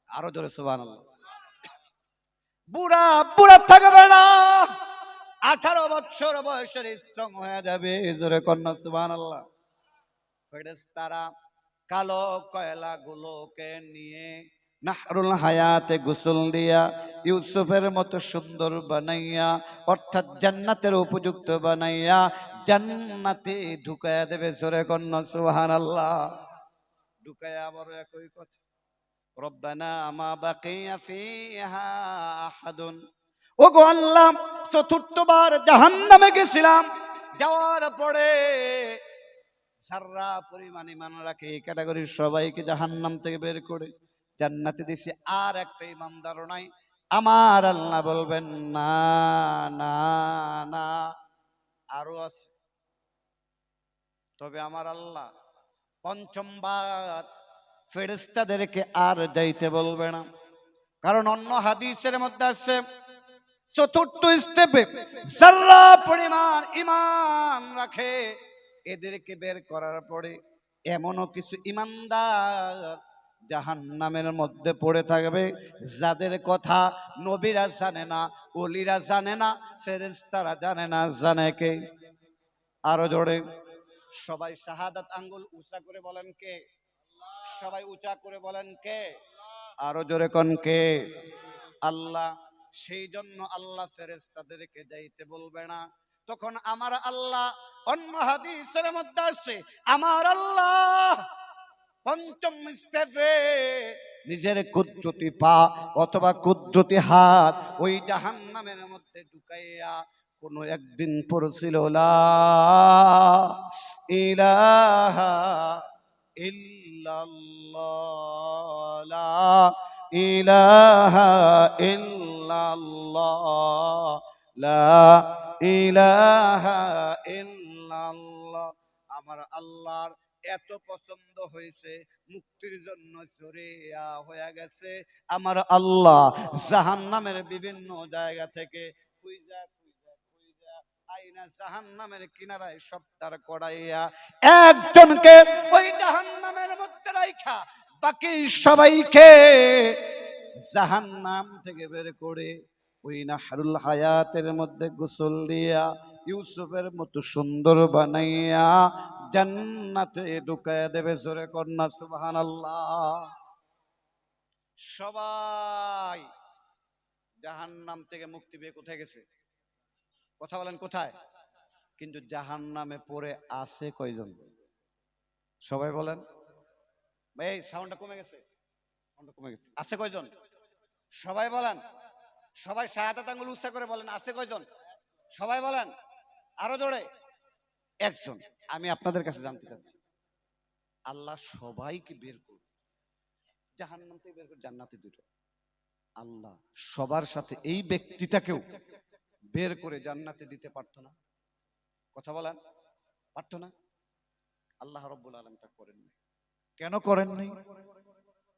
আরো জোরে সুবহানাল্লাহ। বুড়া বুড়া থাকবে না, 18 বছর বয়সের স্ট্রং হয়ে যাবে। জোরে কন্যা সুবহানাল্লাহ। ফেরেশতারা কালো কয়লা গুলোকে নিয়ে নাহরুল হায়াতে গোসল দিয়া ইউসুফের মতো সুন্দর বানাইয়া, অর্থাৎ জান্নাতের উপযুক্ত বানাইয়া জান্নাতে ঢুকায়া দেবে। জোরে কন্যা সুবহানাল্লাহ। ঢুকায়া আবার একই কথা, রব্বানা মা বাকিয়া ফিহা আহাদুন। ওগো আল্লাহ, চতুর্থবার জাহান্নামে গেছিলাম, যাওয়ার পরে সাররা পরিমাণ ঈমান রাখে এই ক্যাটাগরির সবাইকে জাহান্নাম থেকে বের করে জান্নাতে দিছি, আর একটা ঈমানদার নাই। আমার আল্লাহ বলবেন, না না না, আরো আছে। তবে আমার আল্লাহ পঞ্চমবার ফেরেশতাদেরকে আর যাইতে বলবে না, কারণ অন্য হাদিসের মধ্যে আসছে চতুর্থ স্টেপে যারা পরিমাণ ঈমান রাখে এদেরকে বের করার পরে এমনও কিছু ঈমানদার জাহান্নামের মধ্যে পড়ে থাকবে যাদের কথা নবীরা জানে না, ওলিরা জানে না, ফেরেশতারা জানে না। জানে কে? আরো জোরে সবাই শাহাদাত আঙ্গুল উঁচা করে বলেন কে? সবাই উঁচা করে বলেন কে? আরো জোরে কোন কে? আল্লাহ। সেই জন্য আল্লাহ ফেরেশতাদেরকে যাইতে বলবে না। তখন আমার আল্লাহ, অন্য হাদিসের মধ্যে আসছে, আমার আল্লাহ পঞ্চম স্তরে নিজের কুদরতি পা অথবা কুদরতি হাত ওই জাহান্নামের মধ্যে ঢুকাইয়া কোন একদিন পড়ছিল লা ইলাহা ইল্লাল্লাহ, লা ইলাহা ইল্লাল্লাহ, লা ইলাহা ইল্লাল্লাহ। আমার আল্লাহর এত পছন্দ হয়েছে, মুক্তির জন্য চরিয়া হয়ে গেছে। আমার আল্লাহ জাহান্নামের বিভিন্ন জায়গা থেকে খুঁজা খুঁজা খুঁজা আইনা জাহান্নামের কিনারায় সপ্তাহ কড়াইয়া একজনকে ওই জাহান্নামের মধ্যে রাইখা বাকি সবাইকে জাহান্নাম থেকে বের করে ওই নাহরুল হায়াতের মধ্যে গোসল দিয়া ইউসুফের মতো সুন্দর বানাইয়া জান্নাতে ঢুকাইয়া দেবে। জোরে কন্যা সুবহানাল্লাহ। সবাই জাহান্নাম থেকে মুক্তি পেয়ে কোথায় গেছে? কথা বলেন কোথায়? কিন্তু জাহান্নামে পড়ে আছে কয়জন? সবাই বলেন। এই সাউন্ডটা কমে গেছে, সাউন্ডটা কমে গেছে। আছে কয়জন? সবাই বলেন। সবাই শাহাদাত আঙ্গুল উচ্চ করে বলেন, আছে কয়জন? সবাই বলেন আরো জোরে। একজন। আমি আপনাদের কাছে জানতে চাচ্ছি, আল্লাহ সবাইকে বের করবে জাহান্নাম থেকে, বের করে জান্নাতে দিল। আল্লাহ সবার সাথে এই ব্যক্তিটাকেও বের করে জান্নাতে দিতে পারতো না? কথা বলেন, পারতো না? আল্লাহ রাব্বুল আলামিন তা করেননি। কেন করেননি?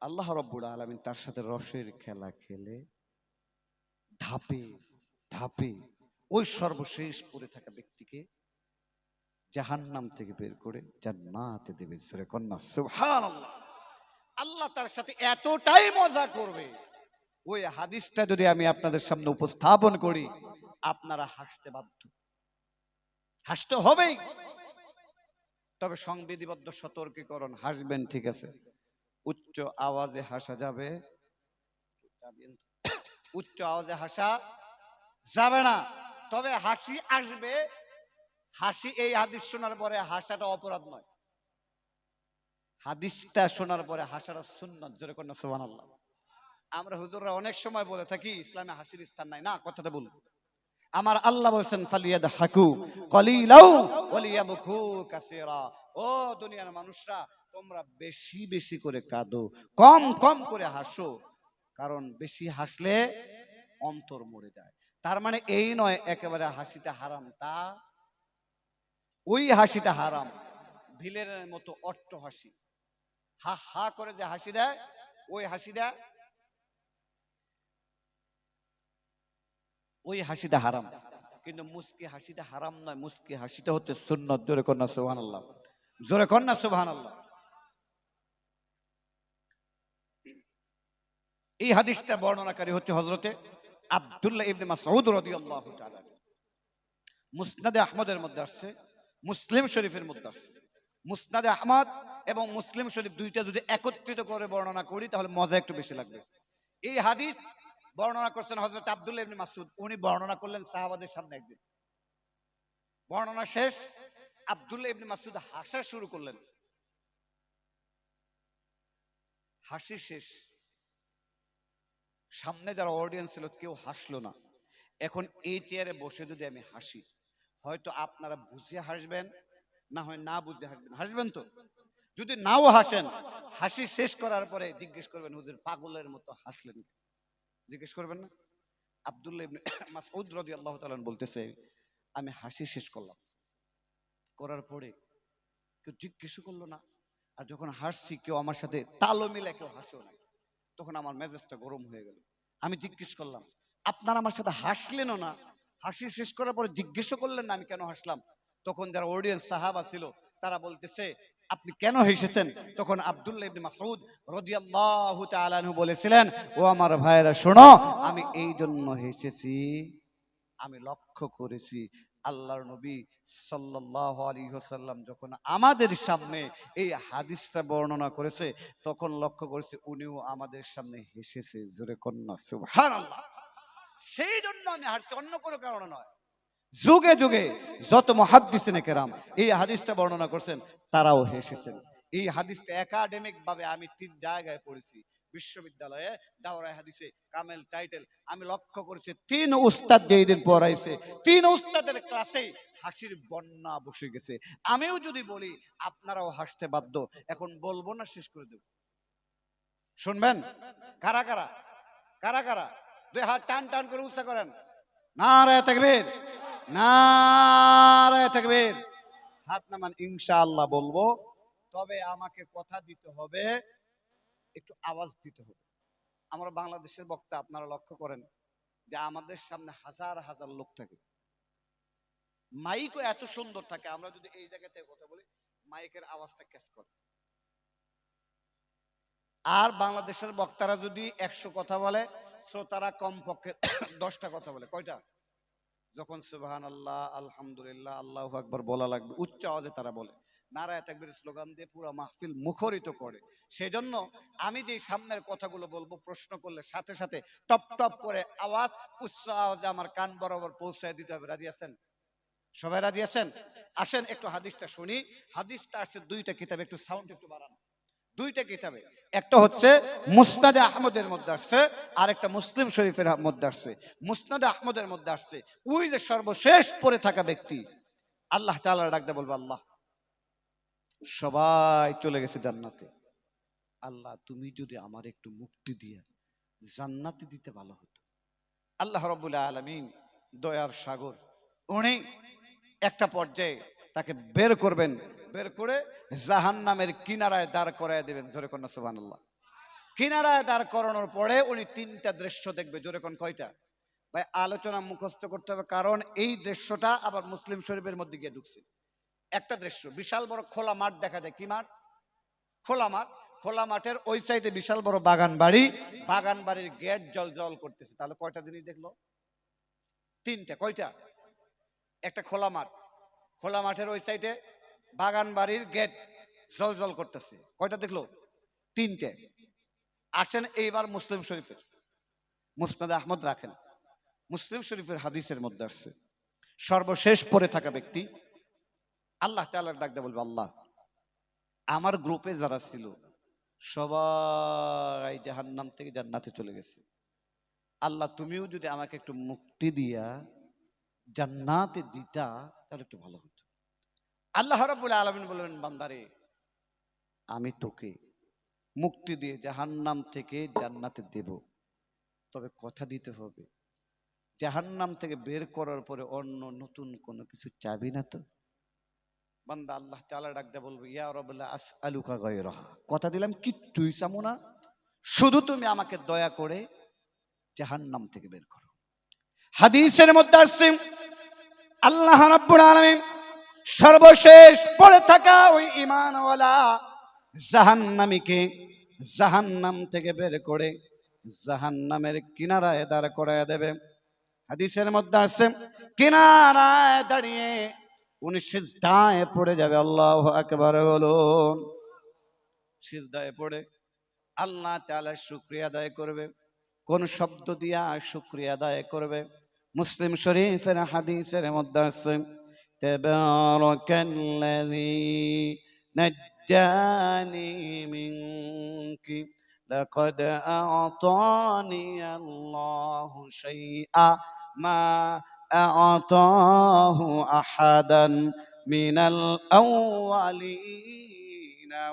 আল্লাহ রাব্বুল আলামিন তার সাথে রসের খেলা খেলে ধাপে ধাপে ওই সর্বশেষ পড়ে থাকা ব্যক্তিকে জাহান্নাম থেকে বের করে জান্নাতে দেবে। সূরা কন্যা সুবহানাল্লাহ। আল্লাহ তার সাথে এতটাই মজা করবে, ওই হাদিসটা যদি আমি আপনাদের সামনে উপস্থাপন করি আপনারা হাসতে বাধ্য, হাসতে হবেই। তবে সংবিধিবদ্ধ সতর্কীকরণ, হাসবেন ঠিক আছে, উচ্চ আওয়াজে হাসা যাবে, উচ্চ আওয়াজে হাসা যাবে না। তবে হাসি আসবে, হাসি এই হাদিস শোনার পরে হাসাটা অপরাধ নয়, হাদিসটা শোনার পরে হাসাটা সুন্নাত। জোরে কন্যা সুবহানাল্লাহ। আমরা হুজুররা অনেক সময় বলে থাকি ইসলামে হাসির স্থান নাই, না, কথাটা বলুন। আমার আল্লাহ বলেছেন ফালিয়াদহাকু কলিলাও ওয়ালিয়াবকু কাসীরা। ও দুনিয়ার মানুষরা, তোমরা বেশি বেশি করে কাঁদো, কম কম করে হাসো, কারণ বেশি হাসলে অন্তর মরে যায়। তার মানে এই নয় একেবারে হাসিটা হারাম, তা ওই হাসিটা হারাম, ভিলের মতো অট্ট হাসি, হা হা করে যে হাসি দেয়, ওই হাসিটা, ওই হাসিটা হারাম। কিন্তু মুস্কি হাসিটা হারাম নয়, মুস্কি হাসিটা হচ্ছে সুন্নাত। জোরে কন্যা সুবহানাল্লাহ, জোরে কন্যা সুবহানাল্লাহ। এই হাদিসটা বর্ণনাকারী হচ্ছে হযরতে আব্দুল্লাহ ইবনে মাসউদ রাদিয়াল্লাহু তাআলা। মুসনাদে আহমদের মধ্যে আসছে, মুসলিম শরীফের মধ্যে আসছে। মুসনাদে আহমদ এবং মুসলিম শরীফ দুইটা যদি একত্রিত করে বর্ণনা করি তাহলে মজা একটু বেশি লাগবে। এই হাদিস বর্ণনা করছেন হযরত আব্দুল্লাহ ইবনে মাসউদ। উনি বর্ণনা করলেন সাহাবাদের সামনে একদিন। বর্ণনা শেষ, আব্দুল্লাহ ইবনে মাসউদ হাসা শুরু করলেন। হাসি শেষ, সামনে যারা অডিয়েন্স ছিল কেউ হাসলো না। এখন এই চেয়ারে বসে যদি আমি হাসি, হয়তো আপনারা বুঝে হাসবেন, না হয় না বুঝে হাসবেন। হাসবেন তো? যদি নাও হাসেন, হাসি শেষ করার পরে জিজ্ঞেস করবেন হুজুর পাগলের মতো হাসলেন, জিজ্ঞেস করবেন না? আব্দুল্লাহ ইবনে মাসউদ রাদিয়াল্লাহু তাআলা বলতেছে, আমি হাসি শেষ করলাম, করার পরে কেউ জিজ্ঞেস করলো না, আর যখন হাসছি কেউ আমার সাথে তাল মিলে কেউ হাসো না, তখন আমার মেজাজটা গরম হয়ে গেল। আমি জিজ্ঞেস করলাম, আপনারা আমার সাথে হাসলেনও না, হাসি শেষ করার পরে জিজ্ঞেস করলেন না আমি কেন হাসলাম। তখন যারা অডিয়েন্স সাহাবা ছিল তারা বলতেছে, আপনি কেন হেসেছেন? তখন আব্দুল্লাহ ইবনে মাসউদ রাদিয়াল্লাহু তাআলা আনহু বলেছিলেন, ও আমার ভাইরা শোনো, আমি এই জন্য হেসেছি, আমি লক্ষ্য করেছি আল্লাহর নবী সাল্লাল্লাহু আলাইহি ওয়াসাল্লাম যখন আমাদের সামনে এই হাদিসটা বর্ণনা করেছে তখন লক্ষ্য করেছি উনিও আমাদের সামনে হেসেছে, জোরে কন্যা সুবহানাল্লাহ। সেই জন্য আমি হাসছি, অন্য কোনো কারণে নয়। যুগে যুগে যত মুহাদ্দিসিনে কেরাম এই হাদিসটা বর্ণনা করছেন তারাও হেসেছেন। এই হাদিসটা একাডেমিক ভাবে আমি 3 জায়গায় পড়েছি, বিশ্ববিদ্যালয়ে দাওরায়ে হাদিসে কামেল টাইটেল। আমি লক্ষ্য করেছি 3 উস্তাদ যেই দিন পড়াইছে 3 উস্তাদের ক্লাসে হাসির বন্যা বসে গেছে। আমিও যদি বলি আপনারাও হাসতে বাধ্য। এখন বলবো না শেষ করে দেব? শুনবেন? কারা কারা কারা কারা 2 হাত টান টান করে উচ্চ করেন। নারায়ে তাকবীর, নারায়ে তাকবীর। হাত নামান, ইনশাআল্লাহ বলবো। তবে আমাকে কথা দিতে হবে, একটু আওয়াজ দিতে হবে। আমরা বাংলাদেশের বক্তা, আপনারা লক্ষ্য করেন যে আমাদের সামনে হাজার হাজার লোক থাকে, মাইকও এত সুন্দর থাকে, আমরা যদি এই জায়গা থেকে কথা বলি মাইকের আওয়াজটা ক্যাচ করে। আর বাংলাদেশের বক্তারা যদি 100 কথা বলে শ্রোতারা কমপক্ষে 10টা কথা বলে। কয়টা? যখন সুবহানাল্লাহ, আলহামদুলিল্লাহ, আল্লাহু আকবার বলা লাগবে উচ্চ আওয়াজে তারা বলে, নারায়ে তাকবীর স্লোগান দিয়ে পুরো মাহফিল মুখরিত করে। সেজন্য আমি যে সামনের কথাগুলো বলবো প্রশ্ন করলে সাথে সাথে টপ টপ করে আওয়াজ উচ্চ আওয়াজে আমার কান বরাবর পৌঁছায় দিতে হবে। রাজি আছেন? সবাই রাজি আছেন? আসেন একটু হাদিসটা শুনি। হাদিসটা আছে 2টা কিতাবে, একটু সাউন্ড একটু বাড়ান। 2টা কিতাবে, একটা হচ্ছে মুসনাদে আহমদের মধ্যে আসছে, আর একটা মুসলিম শরীফের মধ্যে আসছে। মুসনাদে আহমদের মধ্যে আসছে ওই যে সর্বশেষ পড়ে থাকা ব্যক্তি আল্লাহ তাআলা ডাকতে বলবে, আল্লাহ সবাই চলে গেছে জান্নাতে, আল্লাহ তুমি যদি আমার একটু মুক্তি দিয়ে জান্নাতে দিতে ভালো হতো। আল্লাহ রাব্বুল আলামিন দয়ার সাগর, উনি একটা পর্যায়ে তাকে বের করবেন, বের করে জাহান্নামের কিনারায় দাঁড় করায় দেবেন। জোরে কোন সুবহানাল্লাহ। কিনারায় দাঁড় করানোর পরে উনি 3টা দৃশ্য দেখবে। জোরে কোন কয়টা? ভাই আলোচনা মুখস্থ করতে হবে, কারণ এই দৃশ্যটা আবার মুসলিম শরীফের মধ্যে গিয়ে ঢুকছে। একটা দৃশ্য, বিশাল বড় খোলা মাঠ দেখা যায়। কি মাঠ? খোলা মাঠ। খোলা মাঠের ওই সাইডে বিশাল বড় বাগান বাড়ি, বাগান বাড়ির গেট জল জল করতেছে। তাহলে কয়টা জিনিস দেখলো? 3টা। কয়টা? একটা খোলা মাঠ, খোলা মাঠের ওই সাইডে বাগান বাড়ির গেট জল জল করতেছে। কয়টা দেখলো? 3টে। আসেন এইবার মুসলিম শরীফের, মুসনাদে আহমদ রাখেন, মুসলিম শরীফের হাদিসের মধ্যে আসছে সর্বশেষ পড়ে থাকা ব্যক্তি আল্লাহ তাআলার ডাক দিয়ে বলবে, আল্লাহ আমার গ্রুপে যারা ছিল সবাই জাহান্নাম থেকে জান্নাতে চলে গেছে, আল্লাহ তুমিও যদি আমাকে একটু মুক্তি দিয়া জান্নাতে দিতা তাহলে একটু ভালো হতো। আল্লাহ রাব্বুল আলামিন বলবেন, বান্দারে আমি তোকে মুক্তি দিয়ে জাহান্নাম থেকে জান্নাতে দেব, তবে কথা দিতে হবে জাহান্নাম থেকে বের করার পরে অন্য নতুন কোনো কিছু চাবি না তো। বান্দা আল্লাহ তাআলা ডাক দিয়ে বলবে, ইয়া রাব্বুল আসআলুকা গায়রাহা, কথা দিলাম কিচ্ছুই চামু না, শুধু তুমি আমাকে দয়া করে জাহান্নাম থেকে বের করো। হাদিসের মধ্যে আসছে আল্লাহ রাব্বুল আলামিন সর্বশেষ পড়ে থাকা ওই ঈমানওয়ালা জাহান্নামীকে জাহান্নাম থেকে বের করে জাহান্নামের কিনারায় দাঁড় করায় দেবে। হাদিসের মধ্যে আসছে কিনারায় দাঁড়িয়ে উনি সিজদায় পড়ে যাবে। আল্লাহু আকবার বলুন। সিজদায় পড়ে আল্লাহ তাআলার শুকরিয়া আদায় করবে। কোন শব্দ দিয়া শুকরিয়া আদায় করবে? মুসলিম শরীফের হাদিসের মধ্যে আছে, তাবারাকাল্লাযী নাজ্জানি মিনকি লাকাদ আ'তানি আল্লাহু শাইআ মা আ'তাহু আহাদান মিনাল আউয়ালিনা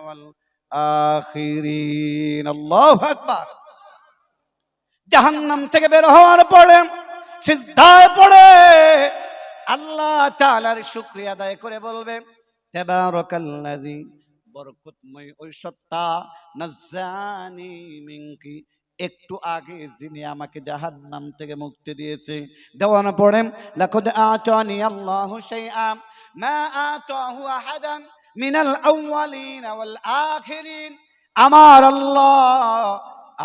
ওয়াল আখিরিন। আল্লাহু আকবার। জাহান্নাম থেকে বের হওয়ার পরে সিজদায় পড়ে আল্লাহ তাআলার শুকরিয়া আদায় করে বলবে, তাবারাকাল্লাযী, বরকতময় ওই সত্তা, নাজ্জানি মিনকি, একটু আগে যিনি আমাকে জাহান্নাম থেকে মুক্তি দিয়েছে। দেওয়ার পরে লাকাদ আতানি আল্লাহু শাইআ মা আতাহু আহাদান মিনাল আউয়ালিন ওয়াল আখিরিন, আমার আল্লাহ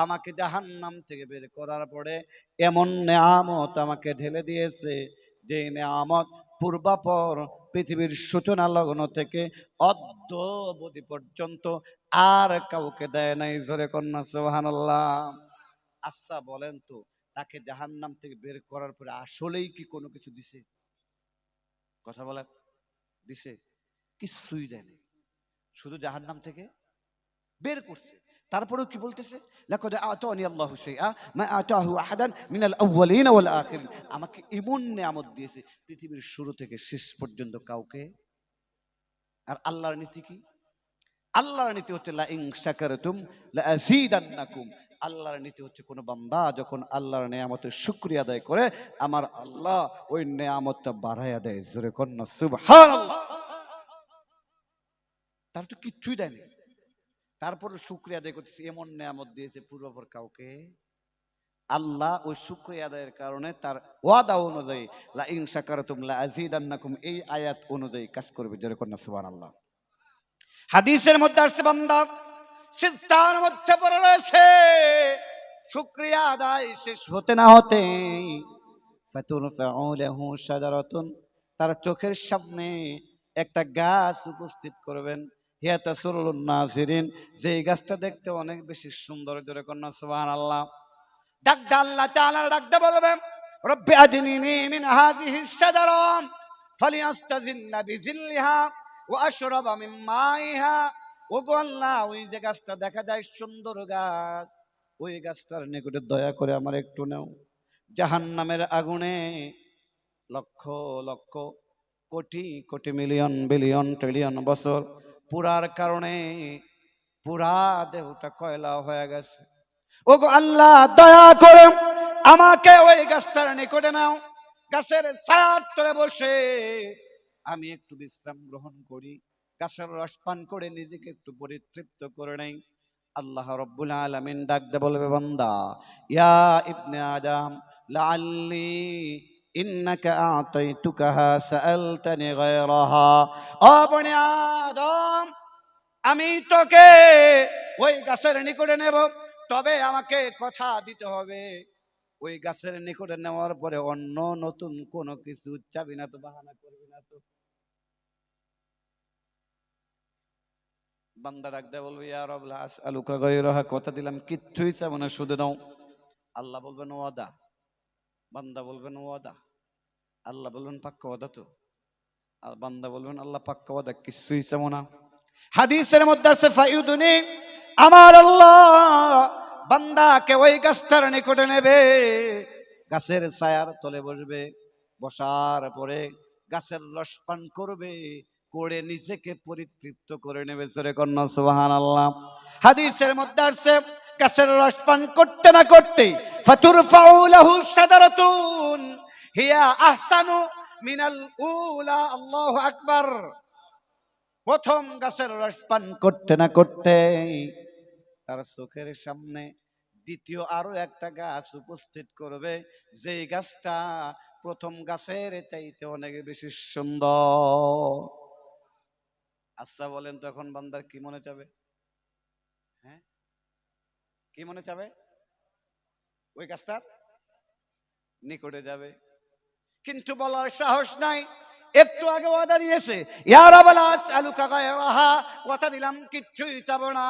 আমাকে জাহান্নাম থেকে বের করার পরে এমন নেয়ামত আমাকে ঢেলে দিয়েছে, যে নেয়ামত পূর্বাপর পৃথিবীর সূচনা লগ্ন থেকে অদ্য অবধি পর্যন্ত আর কাউকে দেয় নাই। জোরে কন্যা সুবহানাল্লাহ। আচ্ছা বলেন তো, তাকে জাহান্নাম থেকে বের করার পরে আসলেই কি কোনো কিছু দিছে? কথা বলেন, দিছে? কিছুই দেয়নি, শুধু জাহান্নাম থেকে বের করছে। তারপরেও কি বলতেছে? লাকাদ আতানি আল্লাহু শাইআ মা আতাহু আহাদান মিনাল আউয়ালিন ওয়াল আখিরিন। আমাকে এমন নিয়ামত দিয়েছে পৃথিবীর শুরু থেকে শেষ পর্যন্ত কাউকে। আর আল্লাহর নীতি কি? আল্লাহর নীতি হচ্ছে লা ইন শাকারতুম লা আযীদান্নাকুম। আল্লাহর নীতি হচ্ছে কোন বান্দা যখন আল্লাহর নিয়ামতের শুকরিয়া আদায় করে, আমার আল্লাহ ওই নিয়ামতটা বাড়ায়া দেয়। জোরে কন্না সুবহানাল্লাহ। তার তো কিচ্ছুই দেয়নি, তারপর শুকরিয়া আদায় করতেছে, এমন নিয়ামত দিয়েছে পূর্বপর কাউকে। আল্লাহ ওই শুকরিয়া আদায়ের কারণে তার ওয়াদা অনুযায়ী লা ইন শাকারতুম লা আযীদান্নাকুম এই আয়াত অনুযায়ী কাজ করবে। জোরে কন্না সুবহানাল্লাহ। হাদিসের মধ্যে আসছে, বান্দা সিজদার মধ্যে পড়ে রয়েছে, শুকরিয়া আদায় শেষ হতে না হতে ফাতুরফাউ লাহু শাজারাতুন, তার চোখের সামনে একটা গাছ উপস্থিত করবেন। হিয়া তাসুরুন নাজিরিন, যে গাছটা দেখতে অনেক বেশি সুন্দর। জোরে কন্না সুবহানাল্লাহ। ডাক দে আল্লাহ তাআলা, ডাক দে বলবেন রব্বি আদনিনি মিন হাযিহিস শাজারা ফালিয়াস্তাজিল্লা বিজিল্লিহা ওয়া আশরাবা মিন মাইহা। ওগো আল্লাহ, ওই যে গাছটা দেখা যায় সুন্দর গাছ, ওই গাছটার নিকটে দয়া করে আমার একটু নাও। জাহান্নামের আগুনে lakh lakh crore crore million billion trillion বছর পুরার কারণে পুরা দেহটা কয়লা হয়ে গেছে। ওগো আল্লাহ, দয়া করে আমাকে ওই গাছটার নিকটে নাও। গাছের ছায়ার তলে বসে আমি একটু বিশ্রাম গ্রহণ করি, গাছের রস পান করে নিজেকে একটু পরিতৃপ্ত করে নেই। আল্লাহ রাব্বুল আলামিন ডাক দে বলবে, বান্দা ইয়া ইবনে আদম লাআল্লি ইন্নাকা আতাইতুকাহা সাআলতানি গায়রাহা। ও বনি আদম, আমি তোকে ওই গাছের নিকটে নেব, তবে আমাকে কথা দিতে হবে, ওই গাছের নিকটে নেওয়ার পরে অন্য নতুন কোনো কিছু চাবি না তো, বাহানা করবি না তো। বান্দা ডাক দেয় বলবে, ইয়া রাব লা আসআলুকা গায়রাহা, কথা দিলাম কিচ্ছুই চাবো না, শুধু নাও। আল্লাহ বলবেন ওয়াদা, বান্দা বলবেন ওয়াদা, আল্লাহ বলবেন পাক্কা ওয়াদা তো, আর বান্দা বলবেন আল্লাহ পাক্কা ওয়াদা, কিছুই চাবো না। হাদিসের মধ্যে আছে ফায়ুদুনি, আমার আল্লাহ বান্দাকে ওই গাছটার নিকটে নেবে, গাছের ছায়ার তলে বসবে, বসার পরে গাছের রস পান করবে, করে নিজেকে পরিতৃপ্ত করে নেবে। জোরে কন্না সুবহানাল্লাহ। হাদিসের মধ্যে আছে গাছের রস পান করতে না করতে ফাতুরফাউ লাহু শাজারাতুন হিয়া আহসানু মিনাল উলা। আল্লাহু আকবার। প্রথম গাছের রস পান করতে না করতে তার চোখের সামনে দ্বিতীয় আরো একটা গাছ উপস্থিত করবে, যেই গাছটা প্রথম গাছের চাইতে অনেক বেশি সুন্দর। আচ্ছা বলেন তো, এখন বান্দার কি মনে চাবে? হ্যাঁ, কি মনে চাবে? ওই গাছটার নিকটে যাবে, কিন্তু বলার সাহস নাই। একটু আগে ওয়াদা দিয়েছে, ইয়া রাব্বাল আসআলুকা গায়রাহা, কথা দিলাম কিচ্ছুই চাবো না।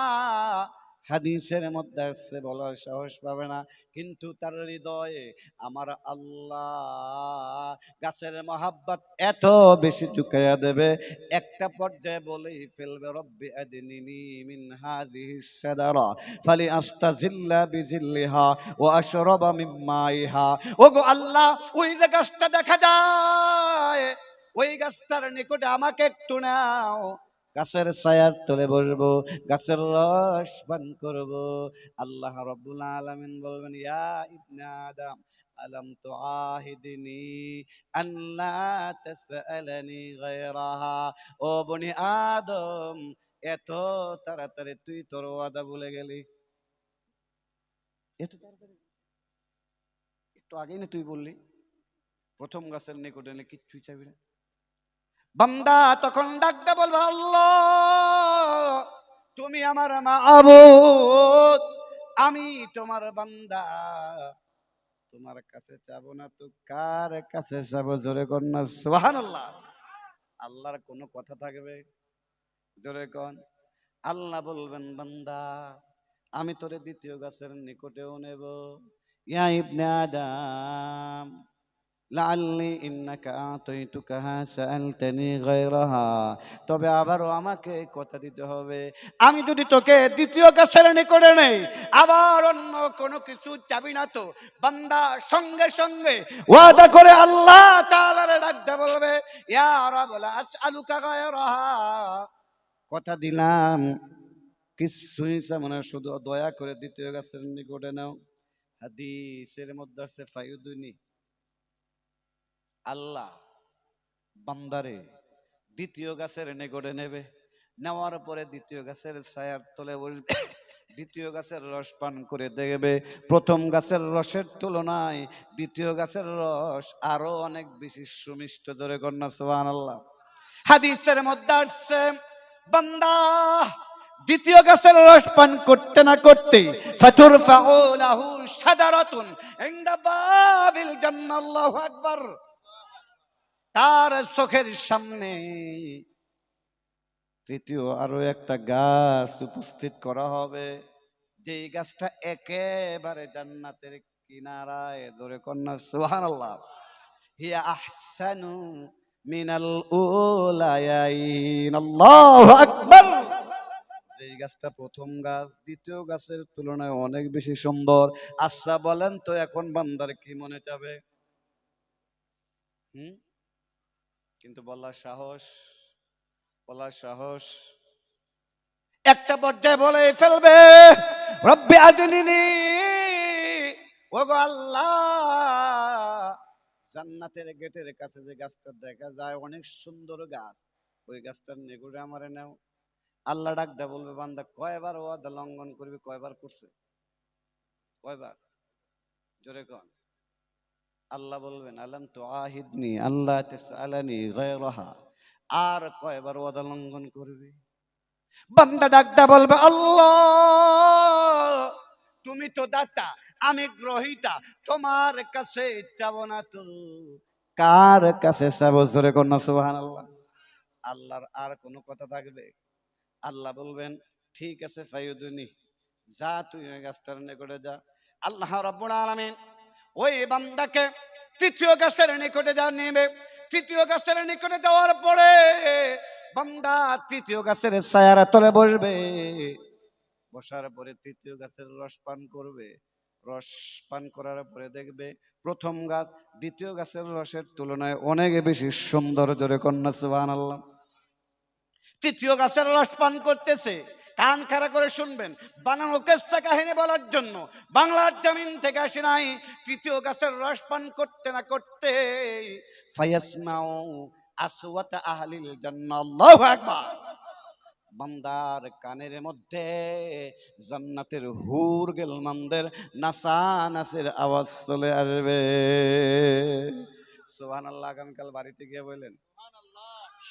হাদিসের মধ্যে আসছে বলার সাহস পাবে না, কিন্তু তার হৃদয়ে আমার আল্লাহ গাছের মহাব্বত এত বেশি চুকাইয়া দেবে, একটা পর্যায়ে বলেই ফেলবে রব্বি আদনিনি মিন হাযিহিস শাজারা ফালি আস্তাজিল্লা বিজিল্লিহা ওয়া আশরাবা মিন মাইহা। ওগো আল্লাহ, ওই যে গাছটা দেখা যায়, ওই গাছটার নিকটে আমাকে একটু নাও, গাছের ছায়ার তলে বসবো, গাছের রস পান করব। আল্লাহ রাব্বুল আলামিন বলবেন, ইয়া ইবনে আদম আলাম তুআহিদনি আল্লা তাসআলানি গায়রাহা। ও বনি আদম, এত তাড়াতাড়ি তুই তোর ওয়াদা ভুলে গেলি? এত তাড়াতাড়ি? একটু আগেই না তুই বললি প্রথম গাছের নিকটে এলে কিচ্ছুই চাবি না। বান্দা তখন ডাকতে বলবে, আল্লাহ তুমি আমার মাবুদ, আমি তোমার বান্দা, তোমার কাছে চাবো না তো কার কাছে চাবো? জোরে কর না সুবহানাল্লাহ। আল্লাহর কোনো কথা থাকবে? জোরে কন। আল্লাহ বলবেন বান্দা আমি তোরে দ্বিতীয় গাছের নিকটেও নেব। ইয়া ইবনে আদম লাআল্লি ইন্নাকা আতাইতুকাহা সাআলতানি গায়রাহা, তবে আবারও আমাকে কথা দিতে হবে, আমি যদি তোকে দ্বিতীয় গাছের নিকটে নেই আবার অন্য কোনো কিছু চাবি না তো? বান্দা সঙ্গে সঙ্গে ওয়াদা করে আল্লাহ তাআলারে ডাকতে বলবে ইয়া রাব লা আসআলুকা গায়রাহা, কথা দিলাম কিছুই চাবো না, শুধু দয়া করে দ্বিতীয় গাছের নিকটে নাও। হাদিসের মধ্যে আছে ফায়ুদুনি, আল্লাহ বান্দারে দ্বিতীয় গাছের নিকটে নেবে, নেওয়ার পরে দ্বিতীয় গাছের ছায়ার তলে বসবে, দ্বিতীয় গাছের রস পান করে দেখবে প্রথম গাছের রসের তুলনায় দ্বিতীয় গাছের রস আরো অনেক বেশি সুমিষ্ট। ধরে কন্যা সুবহানাল্লাহ। হাদিসের মধ্যে আসছে বান্দা দ্বিতীয় গাছের রস পান করতে না করতে ফাতুরফাউ লাহু শাজারাতুন ইনদা বাবিল জান্নাহ, আল্লাহু আকবার, তার চোখের সামনে তৃতীয় আরো একটা গাছ উপস্থিত করা হবে, যে গাছটা একেবারে জান্নাতের কিনারায়। ধরে কন্যা সুবহানাল্লাহ। হিয়া আহসানু মিনাল উলায়াইন, আল্লাহু আকবার। যেই গাছটা প্রথম গাছ দ্বিতীয় গাছের তুলনায় অনেক বেশি সুন্দর। আচ্ছা বলেন তো এখন বান্দার কি মনে চাবে? কিন্তু বলার সাহস, বলার সাহস একটা পর্যায়ে বলে ফেলবে রব্বি আদিনিনি, ওগো আল্লাহ জান্নাতের গেটের কাছে যে গাছটা দেখা যায় অনেক সুন্দর গাছ, ওই গাছটার নিকটে আমারে নাও। আল্লাহ ডাক দেয়া বলবে বান্দা কয়বার ওয়াদা লঙ্ঘন করবে? কয়বার করছে? কয়বার? জোরে কন। আল্লাহ বলবেন আলাম তুআহিদনি আল্লাহ তাসআলানি গায়রাহা, আর কয়বার ওয়াদা লঙ্ঘন করবে? বান্দা ডাক দেয়া বলবে আল্লাহ তুমি তো দাতা, আমি গ্রহীতা, তোমার কাছে চাবো না তো কার কাছে চাবো? জোরে কন্যা সুবহানাল্লাহ। আল্লাহর আর কোনো কথা থাকবে? আল্লাহ বলবেন ঠিক আছে ফায়ুদুনি, যা তুই ওই গাছটার নিকটে যা। আল্লাহ রাব্বুল আলামিন ওই বান্দাকে তৃতীয় গাছের নিকটে যা নেবে। তৃতীয় গাছের নিকটে যাওয়ার পরে বান্দা তৃতীয় গাছের ছায়ার তলে বসবে, বসার পরে তৃতীয় গাছের রস পান করবে। রস পান করার পরে দেখবে প্রথম গাছ দ্বিতীয় গাছের রসের তুলনায় অনেক বেশি সুন্দর। জোরে কন্যা সুবহানাল্লাহ। তৃতীয় গাছের রস পান করতেছে, কান খাড়া করে শুনবেন, বানানো কেসা কাহিনী বলার জন্য বাংলার জমিন থেকে আসে নাই। তৃতীয় গাছের রস পান করতে না করতে ফায়াসমাউ আসওয়াত আহলিল জান্নাহ, আল্লাহু আকবার, বান্দার কানের মধ্যে জান্নাতের হুর গেলমানদের নাচানাচির আওয়াজ চলে আসবে। সুবহানাল্লাহ। আগামীকাল বাড়িতে গিয়ে বললেন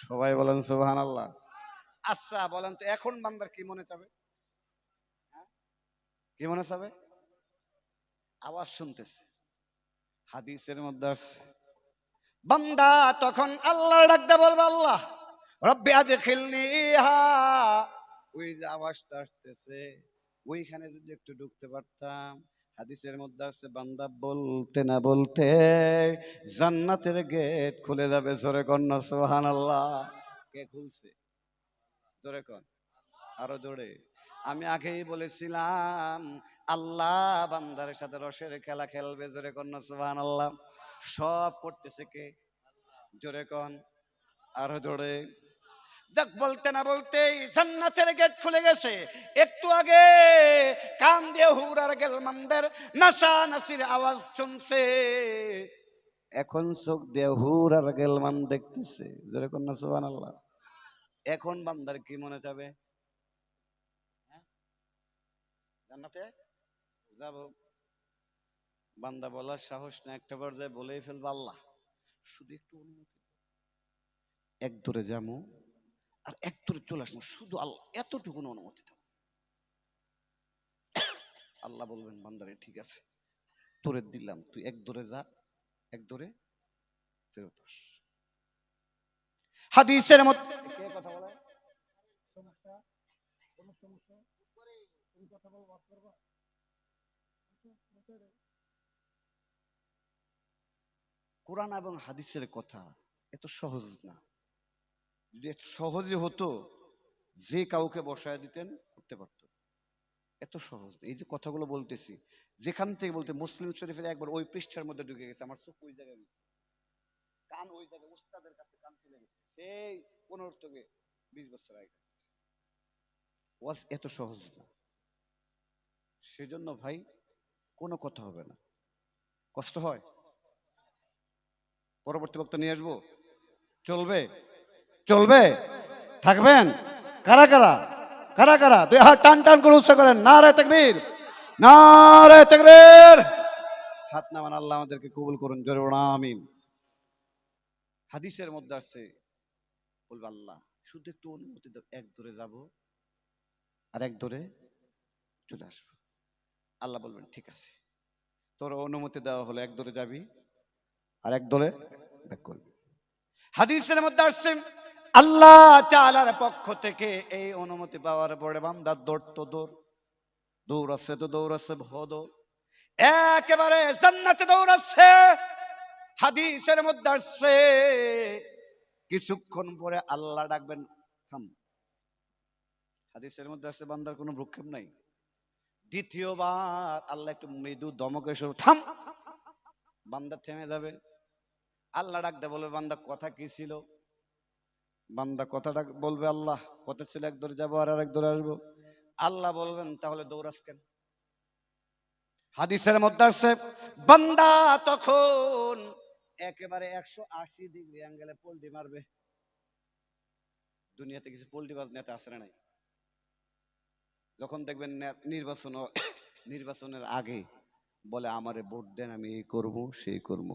সবাই বলেন সুবহানাল্লাহ। আচ্ছা বলেন তো এখন বান্দার কি মনে চাবে? কি মনে চাবে? আওয়াজ শুনতেছে। হাদিসের মধ্যে আসছে বান্দা তখন আল্লাহ ডাকতে বলবে আল্লাহ রব্বি আদখিলনিহা, ওই যে আওয়াজটা আসতেছে ওইখানে যদি একটু ঢুকতে পারতাম। হাদিসের মধ্যে আছে বান্দা বলতে না বলতে জান্নাতের গেট খুলে যাবে। জোরে কন্যা সুবহানাল্লাহ। কে খুলছে? জোরে কন, আরো জোরে। আমি আগেই বলেছিলাম আল্লাহ বান্দার সাথে রসের খেলা খেলবে। জোরে কন্যা সুবহানাল্লাহ। সব করতেছে কে? জোরে কন, আরো জোরে। যাক বলতে না বলতেই জান্নাতের গেট খুলে গেছে। একটু আগে কান দিয়ে হুরার গেলমানদের নাচানাচির আওয়াজ শুনছে, এখন চোখ দিয়ে হুরার গেলমান দেখতেছে। জোরে কন্যা সুবহানাল্লাহ। এখন বান্দার কি মনে যাবে? জান্নাতে যাব। বান্দা বলার সাহস না, একটা পর্যায়ে বলেই ফেলবে আল্লাহ শুধু একটু অনুমতি, এক দূরে যাবো আর এক দূরে চলে আসবো, শুধু আল্লাহ এতটুকু অনুমতি দাও। আল্লাহ বলবেন বান্দারে ঠিক আছে, তোরে দিলাম, তুই এক দৌড়ে যা, এক দৌড়ে ফেরত আস। হাদিসের মধ্যে কে কথা বলে? সমস্যা? কোন সমস্যা? তুমি কথা বল, ওয়াজ করবা? কোরআন এবং হাদিসের কথা এত সহজ না। যদি এত সহজে হতো, যে কাউকে বসায় দিতেন করতে পারতো। এত সহজ না। এই যে কথাগুলো বলতেছি, যেখান থেকে বলতে মুসলিম শরীফের একবার ওই পৃষ্ঠার মধ্যে ঢুকে গেছে, আমার চোখ ওই জায়গায় গেছে, কান ওই জায়গায়, উস্তাদের কাছে কান চলে গেছে সেই 15 থেকে 20 বছর আগে। ওয়াজ এত সহজ না। সেজন্য ভাই কোনো কথা হবে না, কষ্ট হয়। পরবর্তী বক্তা নিয়ে আসবো, চলবে? চলবে? থাকবেন? কারা কারা? কারা কারা? দুই হাত টান টান করে উৎসাহ করেন, নারে তাকবীর, নারে তাকবীর। হাত নামান, আল্লাহ আমাদেরকে কবুল করুন, জোরে বলুন আমিন। হাদিসের মধ্যে আছে, বলবে আল্লাহ শুধু একটু অনুমতি দাও, এক দূরে যাব আর এক দূরে চলে আসবো। আল্লাহ বলবেন ঠিক আছে, তোর অনুমতি দেওয়া হলো, এক দূরে যাবি আর এক দূরে ব্যাক করবি। হাদিসের মধ্যে আসছে আল্লাহ তাআলার পক্ষ থেকে এই অনুমতি পাওয়ার পরে বান্দা দৌড়াচ্ছে তো দৌড়াচ্ছে ভদ, একেবারে জান্নাতে দৌড়াচ্ছে। হাদিসের মধ্যে আসছে কিছুক্ষণ পরে আল্লাহ ডাকবেন, থাম। হাদিসের মধ্যে আসছে বান্দার কোনো ভ্রুক্ষেপ নাই। দ্বিতীয়বার আল্লাহ একটু মৃদু দমকে এসে থাম, বান্দা থেমে যাবে। আল্লাহ ডাকতে বলবে বান্দা কথা কি ছিল? বান্দা কথাটা বলবে আল্লাহ কথা ছিল এক দৌড়ে যাবো আর এক দৌড়ে আসবো। আল্লাহ বলবেন তাহলে দৌড়াস কেন? হাদিসের মধ্যে আসছে বান্দা তখন একেবারে 180 ডিগ্রি অ্যাঙ্গেলে পোল্টি মারবে। দুনিয়াতে কিছু পোল্টিবাজ নেতা আছে না নাই? যখন দেখবেন নির্বাচনের আগে বলে আমারে ভোট দেন, আমি এই করব সেই করব,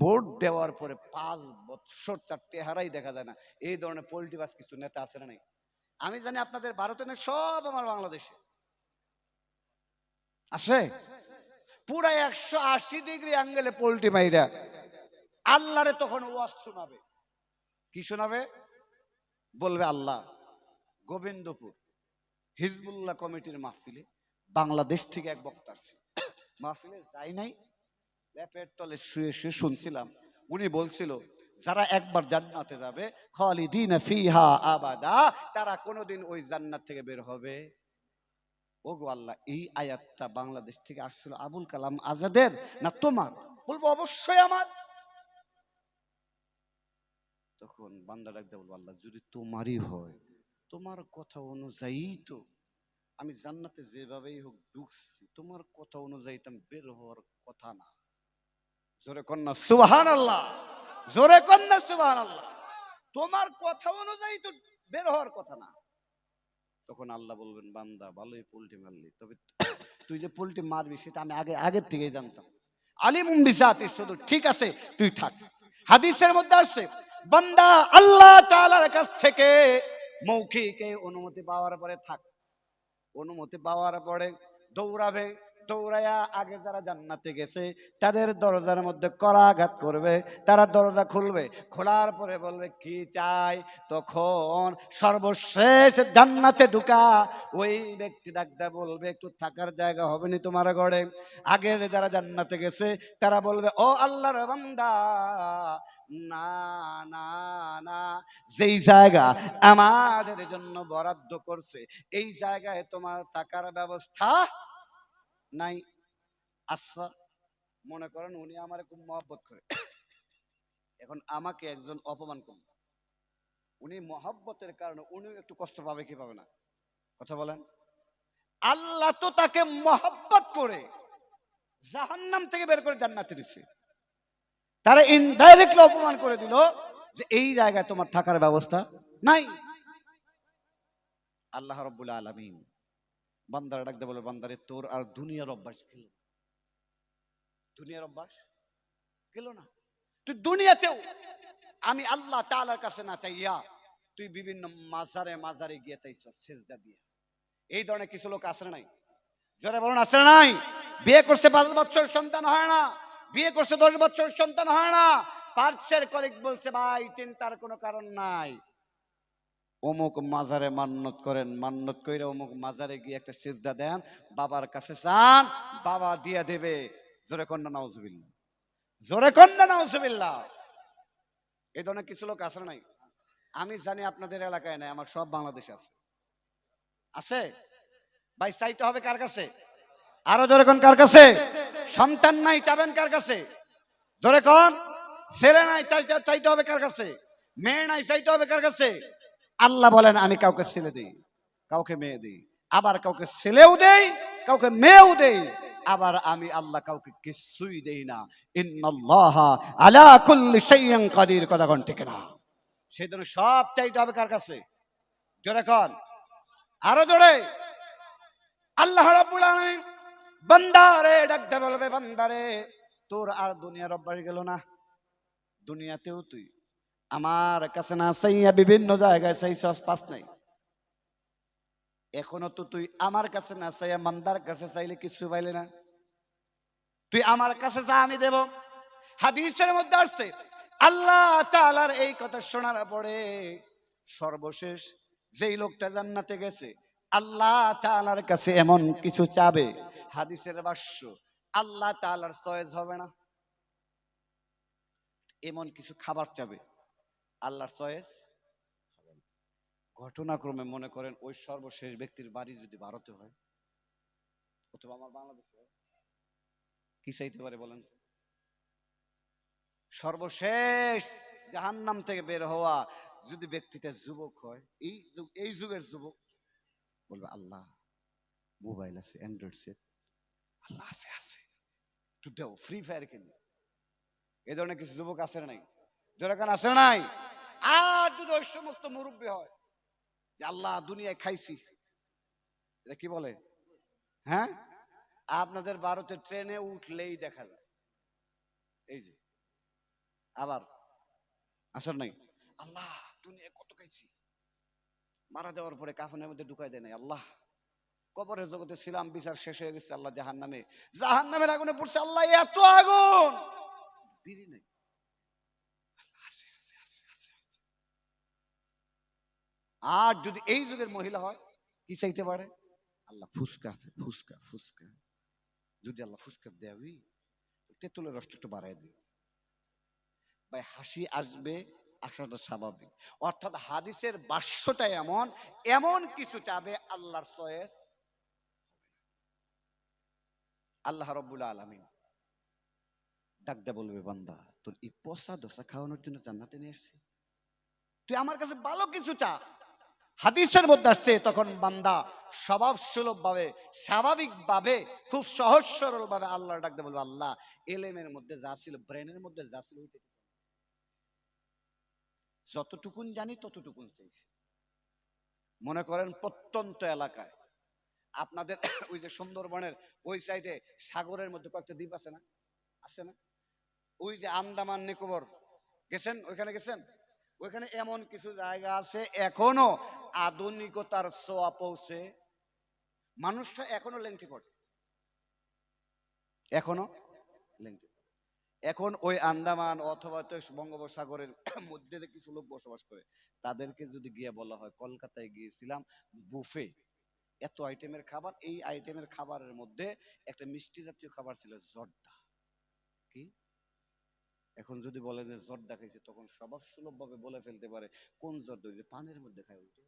ভোট দেওয়ার পরে 5 বছর তার চেহারাই দেখা যায় না। এই ধরনের পোল্টিবাজ কিছু নেতা আছে না নাই? আমি জানি আপনাদের ভারতে না, সব আমার বাংলাদেশে আছে। পুরা 180 ডিগ্রি অ্যাঙ্গেলে পোল্টি মাইরা আল্লাহরে তখন ওয়াজ শোনাবে। কি শোনাবে? বলবে আল্লাহ গোবিন্দপুর হিজবুল্লাহ কমিটির মাহফিলে বাংলাদেশ থেকে এক বক্তা আসছে, মাহফিলে যাই নাই, ল্যাপের তলে শুয়ে শুয়ে শুনছিলাম। উনি বলছিল যারা একবার জান্নাতে যাবে খালিদিনা ফিহা আবাদা, তারা কোনোদিন ওই জান্নাত থেকে বের হবে। ওগো আল্লাহ, এই আয়াতটা বাংলাদেশ থেকে আসছিল আবুল কালাম আজাদের না তোমার? বলবো অবশ্যই আমার। তখন বান্দা ডাকতে বলবো আল্লাহ যদি তোমারই হয়, তোমার কথা অনুযায়ী তো আমি জান্নাতে যেভাবেই হোক ঢুকছি, তোমার কথা অনুযায়ী তো বের হওয়ার কথা না। জোরে কন্যা সুবহানাল্লাহ, জোরে কন্যা সুবহানাল্লাহ। তোমার কথা অনুযায়ী তো বের হওয়ার কথা না। তখন আল্লাহ বলবেন বান্দা ভালোই পোল্টি মারলি, তবে তুই যে পোল্টি মারবি সেটা আমি আগের থেকেই জানতাম। আলিমুম বিজাতিস সুদূর, ঠিক আছে তুই থাক। হাদিসের মধ্যে আসছে বান্দা আল্লাহ তাআলার কাছ থেকে মৌখিক অনুমতি পাওয়ার পরে থাক, অনুমতি পাওয়ার পরে দৌড়াবে। দৌড়াইয়া আগে যারা জান্নাতে গেছে তাদের দরজার মধ্যে করাঘাত করবে, তারা দরজা খুলবে, খোলার পরে বলবে কি চাই। তখন সর্বশেষ জান্নাতে ঢুকা ওই ব্যক্তি ডাকতে বলবে একটু থাকার জায়গা হবে নি তোমার ঘরে? আগের যারা জান্নাতে গেছে তারা বলবে ও আল্লাহর বান্দা, না না না, যেই জায়গা আমাদের জন্য বরাদ্দ করছে এই জায়গায় তোমার থাকার ব্যবস্থা নাই। আচ্ছা মনে করেন উনি আমার খুব মহব্বত করে, এখন আমাকে একজন অপমান করল, উনি মহব্বতের কারণে উনি একটু কষ্ট পাবে কি পাবে না? কথা বলেন। আল্লাহ তো তাকে মহব্বত করে জাহান্নাম থেকে বের করে জান্নাতে দিচ্ছে, তারা ইনডাইরেক্টলি অপমান করে দিল যে এই জায়গায় তোমার থাকার ব্যবস্থা নাই। আল্লাহ রাব্বুল আলামিন বান্দার ডাকতে বলে বান্দারে তোর আর দুনিয়ার অভ্যাস গেল, দুনিয়ার অভ্যাস গেল না। তুই দুনিয়াতেও আমি আল্লাহ তাআলার কাছে না চাইয়া তুই বিভিন্ন মাজারে মাজারে গিয়ে চাইছ সেজদা দিয়ে। এই ধরনের কিছু লোক আছে নাই? জোরে বলুন আছে না নাই? বিয়ে করছে 5 বছর সন্তান হয় না, বিয়ে করছে 10 বছর সন্তান হয় না। পার্সের কলিগ বলছে ভাই চিন্তার কোনো কারণ নাই, অমুক মাজারে মান্নত করেন, মান্নত কইরা অমুক মাজারে গিয়ে একটা সিজদা দেন, বাবার কাছে চান, বাবা দিয়া দেবে। জোরে কন্যা নাউজুবিল্লাহ, জোরে কন্যা নাউজুবিল্লাহ। এই ধরনের কিছু লোক আছে নাই? আমি জানি আপনাদের এলাকায় নাই, আমার সব বাংলাদেশে আছে। আছে ভাই, চাইতে হবে কার কাছে? আরো জোরে কোন কার কাছে? সন্তান নাই চাবেন কার কাছে? জোরে কোন? ছেলে নাই চাইতে হবে কার কাছে? মেয়ে নাই চাইতে হবে কার কাছে? আল্লাহ বলেন আমি কাউকে ছেলে দেই, কাউকে মেয়ে দেই, আবার কাউকে ছেলেও দেই, কাউকে মেয়েও দেই, আবার আমি আল্লাহ কাউকে কিছুই দেই না। ইন্নাল্লাহা আলা কুল্লি শাইইন কাদির, কথা কোন ঠিক না? সেজন্য সব চাইতে হবে কার কাছে? জোরে কোন, আরো জোরে। আল্লাহ রাব্বুল আলামিন বান্দারে ডাকতে বলবে, বান্দারে তোর আর দুনিয়া রব্বারি গেল না, দুনিয়াতেও তুই আমার কাছে না চাইয়া বিভিন্ন জায়গায় চাইছস, পাস নাই। এখনো তো তুই আমার কাছে না চাইয়া মান্দার কাছে চাইলে কিছু পাইলে না। তুই আমার কাছে যা আমি দেব। হাদিসের মধ্যে আসছে আল্লাহ তাআলার এই কথা শোনার পরে সর্বশেষ যেই লোকটা জান্নাতে গেছে, আল্লাহ তাআলার কাছে এমন কিছু চাবে, হাদিসের ভাষ্য আল্লাহ তাআলার চয়েস হবে না, এমন কিছু খাবার চাবে, আল্লাহর চয়েস। ঘটনাক্রমে মনে করেন ওই সর্বশেষ ব্যক্তির বাড়ি যদি ভারতে হয় অথবা আমার বাংলাদেশে হয়, কি চাইতে পারে বলেন? সর্বশেষ জাহান্নাম থেকে বের হওয়া যদি ব্যক্তিটা যুবক হয়, এই যুগের যুবক, বলবে আল্লাহ মোবাইল আছে, অ্যান্ড্রয়েড সেট, আল্লাহ আছে আছে তুই দাও, ফ্রি ফায়ার কিনে। এই ধরনের কিছু যুবক আছে নাই? যেরকম আছে নাই? আর যদি ওই সমস্ত মুরব্বী হয় যে আল্লাহ দুনিয়ায় খাইছি, এটা কি বলে? হ্যাঁ, আপনাদের ভারতের ট্রেনে উঠলেই দেখা যায় এই যে, আবার আসার নাই, আল্লাহ দুনিয়ায় কত খাইছি, মারা যাওয়ার পরে কাফনের মধ্যে ঢুকাই দেয় নাই, আল্লাহ কবরের জগতে ছিলাম, বিচার শেষ হয়ে গেছে, আল্লাহ জাহান্নামের আগুনে পড়ছে, আল্লাহ এত আগুন, বিড়ি নাই, আর যদি এই যুগের মহিলা হয় কি চাইতে পারে? আল্লাহ ফুসকা আছে, ফুসকা ফুসকা, যদি আল্লাহ ফুসকা দেবি, তেঁতুলের রসটা একটু বাড়াই দিই, ভাই হাসি আসবে, আসাটা স্বাভাবিক। অর্থাৎ হাদিসের ভাষ্যটা এমন, এমন কিছু চাবে আল্লাহর চয়েস। আল্লাহ রাব্বুল আলামিন ডাক দে বলবে, বান্দা তোর এই পচা দোসা খাওয়ানোর জন্য জান্নাতে নিয়ে এসেছি, তুই আমার কাছে ভালো কিছু চা। হাদিসের মধ্যে আসছে তখন বান্দা স্বভাব সুলভ ভাবে, স্বাভাবিক ভাবে, খুব সহজ সরল ভাবে আল্লাহর ডাক দে বলবে, আল্লাহ এলেমের মধ্যে যা ছিল, ব্রেনের মধ্যে যা ছিল, যতটুকুন জানি ততটুকুন চাইছি। মনে করেন প্রত্যন্ত এলাকায় আপনাদের ওই যে সুন্দরবনের ওই সাইডে সাগরের মধ্যে কয়েকটা দ্বীপ আছে না? আছে না? ওই যে আন্দামান নিকোবর গেছেন, ওইখানে গেছেন? ওইখানে এমন কিছু জায়গা আছে এখনো আধুনিকতার ছোঁয়া পৌঁছে, মানুষটা এখনো লেংটি পড়ে, এখনো লেংটি। এখন ওই আন্দামান অথবা বঙ্গোপসাগরের মধ্যে যে কিছু লোক বসবাস করে, তাদেরকে যদি গিয়ে বলা হয় কলকাতায় গিয়েছিলাম, বুফে এত আইটেমের খাবার, এই আইটেমের খাবারের মধ্যে একটা মিষ্টি জাতীয় খাবার ছিল জর্দা, কি? এখন যদি বলে যে জর্দা খাইছে, তখন স্বভাব সুলভ ভাবে বলে ফেলতে পারে কোন জর্দা, ওই যে পানের মধ্যে খায় ওইটা।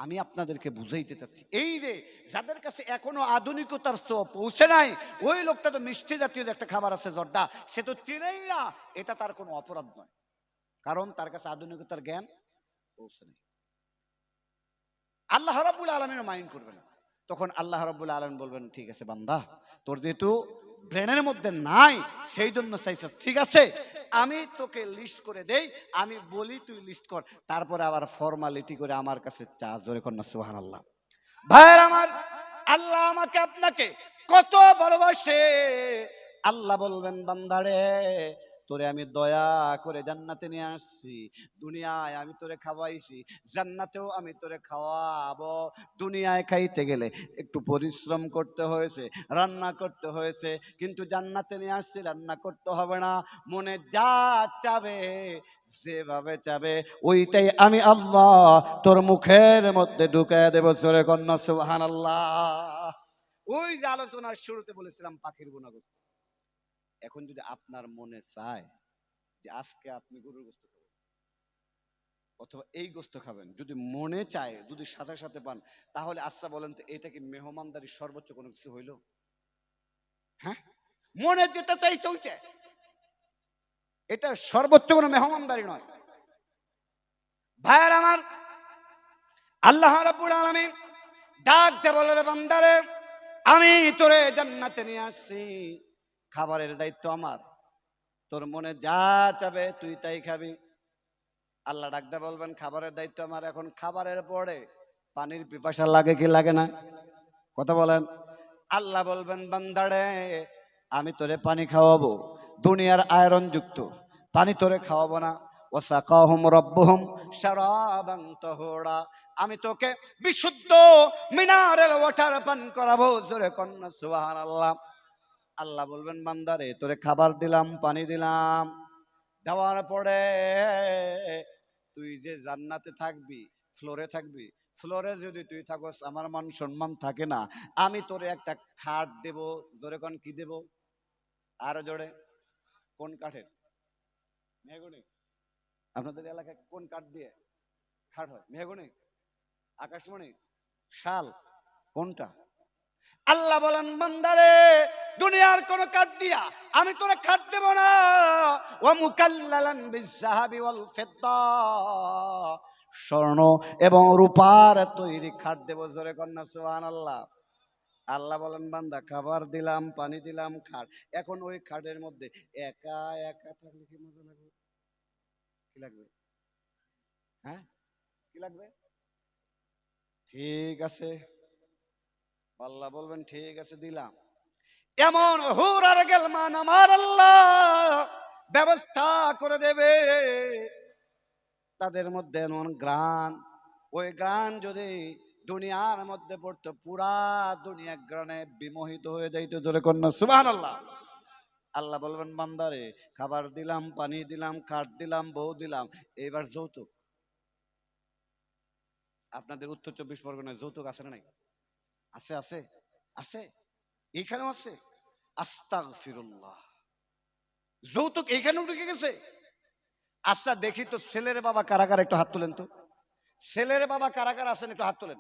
আমি আপনাদেরকে বুঝাইতে চাচ্ছি, এই যে যাদের কাছে এখনো আধুনিকতার ছোঁয়া পৌঁছে নাই, ওই লোকটা তো মিষ্টি জাতীয় একটা খাবার আছে জর্দা, সে তো চিনেই না, এটা তার কোনো অপরাধ নয়, কারণ তার কাছে আধুনিকতার জ্ঞান পৌঁছে নেই। আল্লাহ রাব্বুল আলামিন মাইন্ড করবে না, তখন আল্লাহ রাব্বুল আলামিন বলবেন, ঠিক আছে বান্দা, তোর যেহেতু ব্রেনের মধ্যে নাই সেই জন্য চাইছ, ঠিক আছে আমি তোকে লিস্ট করে দেই, আমি বলি তুই লিস্ট কর, তারপরে আবার ফর্মালিটি করে আমার কাছে চা। জোরে কর না সুবহানাল্লাহ। ভাইয়ের আমার, আল্লাহ আমাকে আপনাকে কত ভালোবাসে। আল্লাহ বলবেন, বান্দারে তোরে আমি দয়া করে জান্নাতে নিয়ে আসছি, দুনিয়ায় আমি তোরে খাওয়াইছি, জান্নাতেও আমি তোরে খাওয়াবো। দুনিয়ায় খাইতে গেলে একটু পরিশ্রম করতে হয়েছে, রান্না করতে হয়েছে, কিন্তু জান্নাতে নিয়ে আসছি, রান্না করতে হবে না। মনে যা চাবে, যেভাবে চাবে, ওইটাই আমি আল্লাহ তোর মুখের মধ্যে ঢুকায় দেব। জোরে কন্যা সুবহানাল্লাহ। ওই যে আলোচনার শুরুতে বলেছিলাম পাখির গুণাগুণ। এখন যদি আপনার মনে চায় যে আজকে আপনি গরুর গোশত খাবেন অথবা এই গোশত খাবেন, যদি মনে চায়, যদি সাথে সাথে পান, তাহলে আচ্ছা বলেন তো, এটা কি মেহমানদারি সর্বোচ্চ কোনো কিছু হইল? হ্যাঁ, মনে যেটা চাইছে ওইটা, এটা সর্বোচ্চ কোনো মেহমানদারি নয়। ভাইয়ার আমার, আল্লাহ রাব্বুল আলামিন ডাক দিয়ে বলবে, বান্দারে আমি তোরে জান্নাতে নিয়ে আসছি, খাবারের দায়িত্ব আমার, তোর মনে যা চাবে তুই তাই খাবি। আল্লাহ ডাক দিয়ে বলবেন, খাবারের দায়িত্ব আমার। এখন খাবারের পরে পানির পিপাসা লাগে কি লাগে না? কথা বলেন। আল্লাহ বলবেন, বান্দারে আমি তোরে পানি খাওয়াবো, দুনিয়ার আয়রন যুক্ত পানি তোরে খাওয়াবো না। ওয়াসাকাহুম রাব্বুহুম শারাবান তাহুরা, আমি তোকে বিশুদ্ধ মিনারেল ওয়াটার পান করাবো। জোরে কন্না সুবহানাল্লাহ। আল্লাহ বলবেন, বান্দারে তোরে খাবার দিলাম, পানি দিলাম, দেওয়ার পরে তুই যে জান্নাতে থাকবি, ফ্লোরে থাকবি, ফ্লোরে যদি তুই থাকস আমার মান সম্মান থাকে না, আমি তোরে একটা খাট দেব। জোরে কোন কি দেব? আরো জোরে। কোন কাঠের? মেহগনি। আপনাদের এলাকায় কোন কাঠ দিয়ে খাট হয়? মেহগনি, আকাশমণি, শাল, কোনটা? আল্লাহ বলেন, বান্দারে দুনিয়ার কোন কাঠ দিয়া আমি তোরে খাট দেব না। ওয়া মুকাল্লালান বিয-যাহাবি ওয়াল ফিদ্দা, স্বর্ণ এবং রূপার তৈরি খাট দেব। জোরে কন্না সুবহানাল্লাহ। আল্লাহ বলেন, বান্দা খাবার দিলাম, পানি দিলাম, খাট। এখন ওই খাটের মধ্যে একা একা থাকলে কি মজা লাগবে? কি লাগবে? হ্যাঁ, কি লাগবে? ঠিক আছে, আল্লাহ বলবেন, ঠিক আছে দিলাম। এমন হুর আর গেলমান আমার আল্লাহ ব্যবস্থা করে দেবে, তাদের মধ্যে এমন গ্রান, ওই গ্রান যদি দুনিয়ার মধ্যে পড়তো, পুরা দুনিয়া গ্রানে বিমোহিত হয়ে যাইতো। জোরে কন্যা সুবহানাল্লাহ। আল্লাহ বলবেন, বান্দারে খাবার দিলাম, পানি দিলাম, খাট দিলাম, বউ দিলাম, এবার যৌতুক। আপনাদের উত্তর 24 পরগনায় যৌতুক আছে না নাই? আছে, আছে, আছে, এইখানেও আছে। আস্তাগফিরুল্লাহ, যৌতুক এইখানেও ঢুকে গেছে। আচ্ছা দেখি তো, ছেলের বাবা কারা কারা, একটু হাত তুলেন তো। ছেলের বাবা কারা কারা আছেন, একটু হাত তুলেন।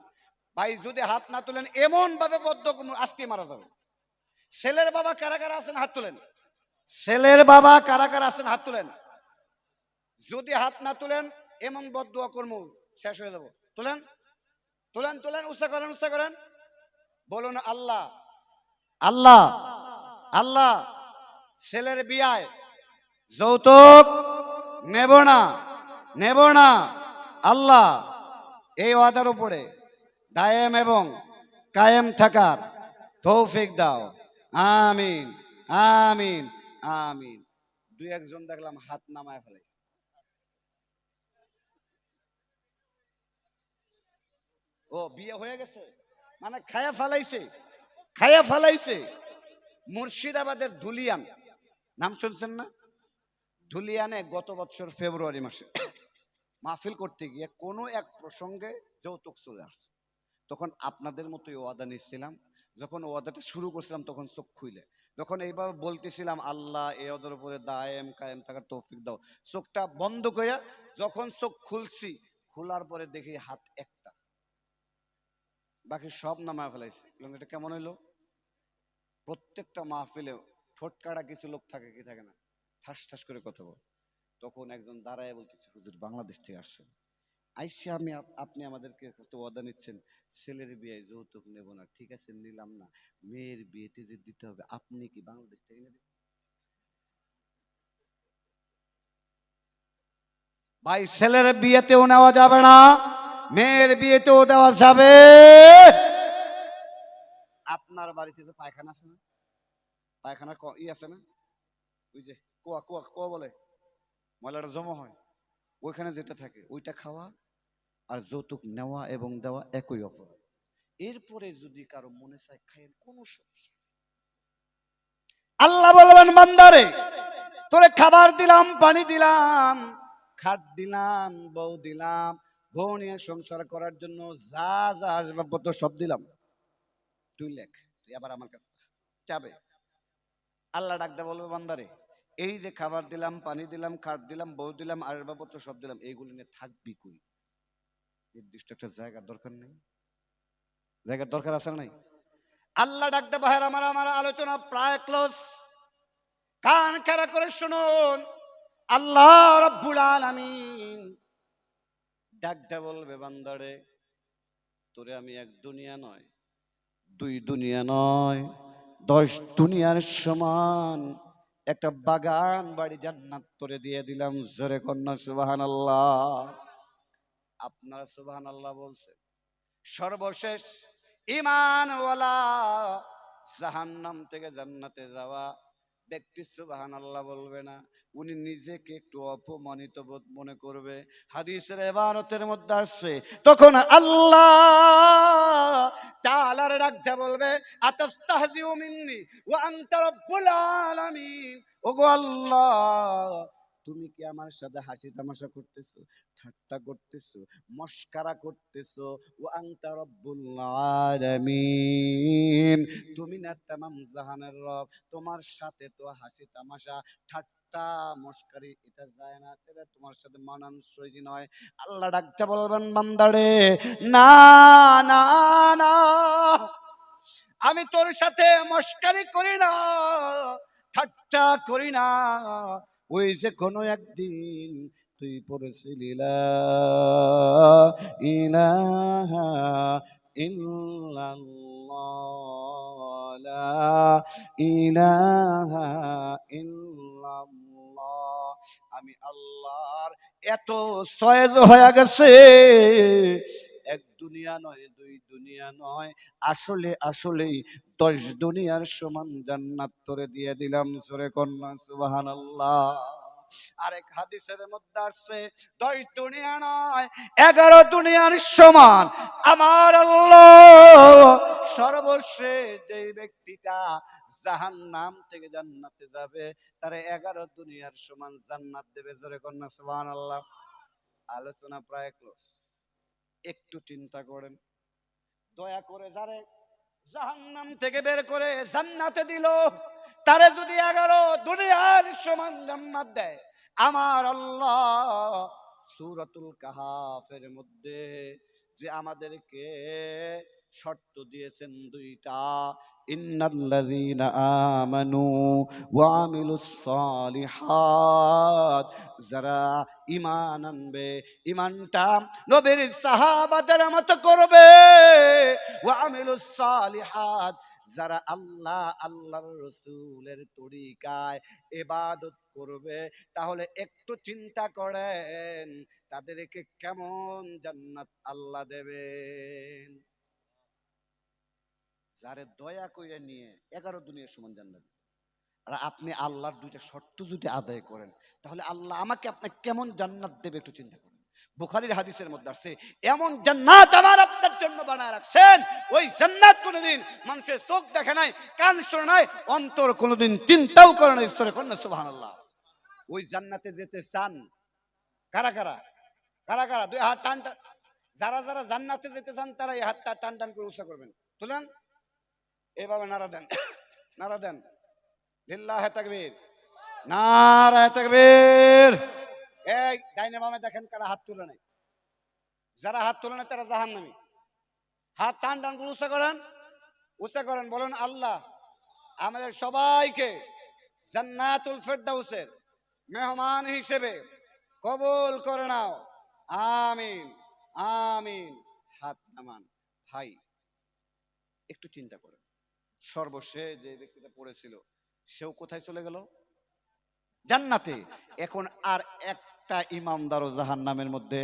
ভাই যদি হাত না তুলেন এমন ভাবে বদ্ধ আজকে মারা যাবে। ছেলের বাবা কারা কারা আছেন, হাত তুলেন। ছেলের বাবা কারা কারা আছেন, হাত তুলেন। যদি হাত না তুলেন এমন বদদুয়া কর্ম শেষ হয়ে যাব। তুলেন, তুলেন, তুলেন, উচ্চা করেন, উচ্চা করেন, বলুন আল্লাহ, আল্লাহ, আল্লাহ, ছেলের বিয়ায় যৌতুক নেব না, নেব না। আল্লাহ এই ওয়াদার উপরে দায়েম এবং কায়েম থাকার তৌফিক দাও। আমিন, আমিন, আমিন। দুই একজন দেখলাম হাত নামায় ফেলাইছে। ও বিয়ে হয়ে গেছে, মানে খায়া ফেলাইছে, খায়া ফেলাইছে। মুর্শিদাবাদের ধুলিয়ান, নাম শুনছেন না? ধুলিয়ানে গত বছর ফেব্রুয়ারি মাসে মাহফিল করতে গিয়ে কোনো এক প্রসঙ্গে যৌতুক চলে আসছে। তখন আপনাদের মতোই ওয়াদা নিচ্ছিলাম। যখন ওয়াদাটা শুরু করছিলাম তখন চোখ খুইলে, যখন এইভাবে বলতেছিলাম আল্লাহ এই ওয়াদার উপরে দায়েম কায়েম থাকার তৌফিক দাও, চোখটা বন্ধ করে যখন চোখ খুলছি, খোলার পরে দেখি হাত একটা, বাকি সব নামায় ফেলাইছে। এটা কেমন হইলো? প্রত্যেকটা মাহফিলে ঠোঁটকাটা কিছু লোক থাকে কি থাকে না, ঠাস ঠাস করে কথা বল। তখন একজন দাঁড়ায় বলতেছে, হুজুর বাংলাদেশ থেকে আসছেন, আইসা আমি আপনি আমাদেরকে ওয়াদা নিচ্ছেন ছেলের বিয়ে যৌতুক নেব না। ঠিক আছে নিলাম না, মেয়ের বিয়েতে যে দিতে হবে আপনি কি বাংলাদেশ থেকে নেবেন? ভাই ছেলের বিয়েতেও নেওয়া যাবে না, মেয়ের বিয়েতেও দেওয়া যাবে। আপনার বাড়িতে যে পায়খানা আছে না, পায়খানার ই আছে না, ওই যে কুয়া কুয়া কুয়া বলে, ময়লাটা জমা হয়, ওইখানে যেটা থাকে ওইটা খাওয়া আর যৌতুক নেওয়া এবং দেওয়া একই অপরাধ। এরপরে যদি কারো মনে চায় খায়েন, কোনো সমস্যা। আল্লাহ বলবেন বান্দারে তোরে খাবার দিলাম, পানি দিলাম, খাট দিলাম, বউ দিলাম, বউ নিয়ে সংসার করার জন্য যা যা আসবাবপত্র সব দিলাম, তুই লেখ, তুই আবার আমার কাছে যাবে। আল্লাহ ডাকতে বলবে বান্দারে এই যে খাবার দিলাম, পানি দিলাম, খাট দিলাম, বউ দিলাম, আসবাবপত্র সব দিলাম, এইগুলি নিয়ে থাকবি কই? নির্দিষ্ট একটা জায়গার দরকার নেই? জায়গার দরকার আছে না নাই? আল্লাহ ডাকতে বাহির আমার আমার আলোচনা প্রায় ক্লোজ, কান খাড়া করে শুনুন। আল্লাহ রাব্বুল আলামিন ডাকতে বলবে বান্দারে তোরে আমি এক দুনিয়া নয়, দুই দুনিয়া নয়, 10 দুনিয়ার সমান একটা বাগান বাড়ি জান্নাত তোরে দিয়ে দিলাম। জোরে কন্যা সুবহানাল্লাহ। আপনারা সুবহানাল্লাহ বলছেন। সর্বশেষ ঈমানওয়ালা জাহান্নাম থেকে জান্নাতে যাওয়া ব্যক্তি সুবহানাল্লাহ বলবে না, উনি নিজেকে একটু অপমানিত বোধ মনে করবে। হাদিসের ইবারতের মধ্যে আসছে তখন আল্লাহ তাআলার ডাকতে বলবে আতাস্তাহজিউ মিন্নি ওয়া আনতা রাব্বুল আলামিন। ওগো আল্লাহ তুমি কি আমার সাথে হাসি তামাশা করতেছো, ঠাট্টা করতেছো, মস্কারা করতেছো? ওয়া আনতা রাব্বুল আলামিন, তুমি না তামাম জাহানের রব, তোমার সাথে তো হাসি তামাশা ঠাট্টা মস্কারি এটা যায় না, এটা তোমার সাথে মানানসই নয়। আল্লাহ ডাকতে বলবেন বান্দারে না না না, আমি তোর সাথে মস্কারি করি না, ঠাট্টা করি না। ওই যে কোনো একদিন তুই পড়েছিলি লা ইলাহা ইল্লাল্লাহ, লা ইলাহা ইল্লাল্লাহ, আমি আল্লাহর এত সয়েজ হয়ে গেছে, এক দুনিয়া নয়, দুই দুনিয়া নয়, আসলে আসলেই 10 দুনিয়ার সমান জান্নাত তোরে দিয়ে দিলাম। জোরে কন্যা সুবহানাল্লাহ। আরেক হাদিসের মধ্যে আসছে 10 দুনিয়া নয়, 11 দুনিয়ার সমান আমার আল্লাহ সর্বশেষ যে ব্যক্তিটা জাহান্নাম থেকে জান্নাতে যাবে তারে 11 দুনিয়ার সমান জান্নাত দেবে। জোরে কন্যা সুবহানাল্লাহ। আলোচনা প্রায় ক্লোজ। একটু চিন্তা করেন, দয়া করে যারে জাহান্নাম থেকে বের করে জান্নাতে দিল তারে যদি 11 দুনিয়ার সমান জান্নাত দেয়, আমার আল্লাহ সূরাতুল কাহাফের মধ্যে যে আমাদেরকে শর্ত দিয়েছেন দুইটা, ইন্নাল্লাযীনা আমানু ওয়া আমিলুস সালিহাত, যারা ঈমান আনবে, ঈমানটা নবীর সাহাবাদের মতো করবে, ওয়া আমিলুস সালিহাত, যারা আল্লাহর রাসূলের তরিকায় ইবাদত করবে, তাহলে একটু চিন্তা করেন তাদেরকে কেমন জান্নাত আল্লাহ দেবেন। যারে দয়া কইরা নিয়ে 11 দুনিয়ার সমান জান্নাত, আর আপনি আল্লাহর দুইটা শর্ত যদি আদায় করেন তাহলে আল্লাহ আমাকে আপনাকে কেমন জান্নাত দেবে একটু চিন্তা করেন। বুখারীর হাদিসের মধ্যে আছে এমন জান্নাত আমার আপনার জন্য বানায় রাখছেন, ওই জান্নাত কোনোদিন মানুষের চোখ দেখে নাই, কান শুনে নাই, অন্তর কোনোদিন চিন্তাও করে নাই। স্তরে কন্যা সুবহানাল্লাহ। ওই জান্নাতে যেতে চান কারা কারা? কারা কারা? দুই হাত টান টান। যারা যারা জান্নাতে যেতে চান তারা এই হাতটা টান টান করে উঁচা করবেন, তুলেন, এইভাবে নাড়া দেন, নাড়া দেন। লিল্লাহে তাকবীর, নারায়ে তাকবীর। এই ডাইনে বামে দেখেন কারা হাত তুলে নাই। যারা হাত তুলে নাই তারা জাহান্নামী। হাত টান টান করে উঁচা করেন, উঁচা করেন, বলেন আল্লাহ আমাদের সবাইকে জান্নাতুল ফেরদাউসের মেহমান হিসেবে কবুল করে নাও, আমিন আমিন। হাত নামান। ভাই একটু চিন্তা করেন, সর্বশেষ যে ব্যক্তিটা পড়েছিল সেও কোথায় চলে গেল? জান্নাতে। এখন আর একটা ইমানদারও জাহান্নামের মধ্যে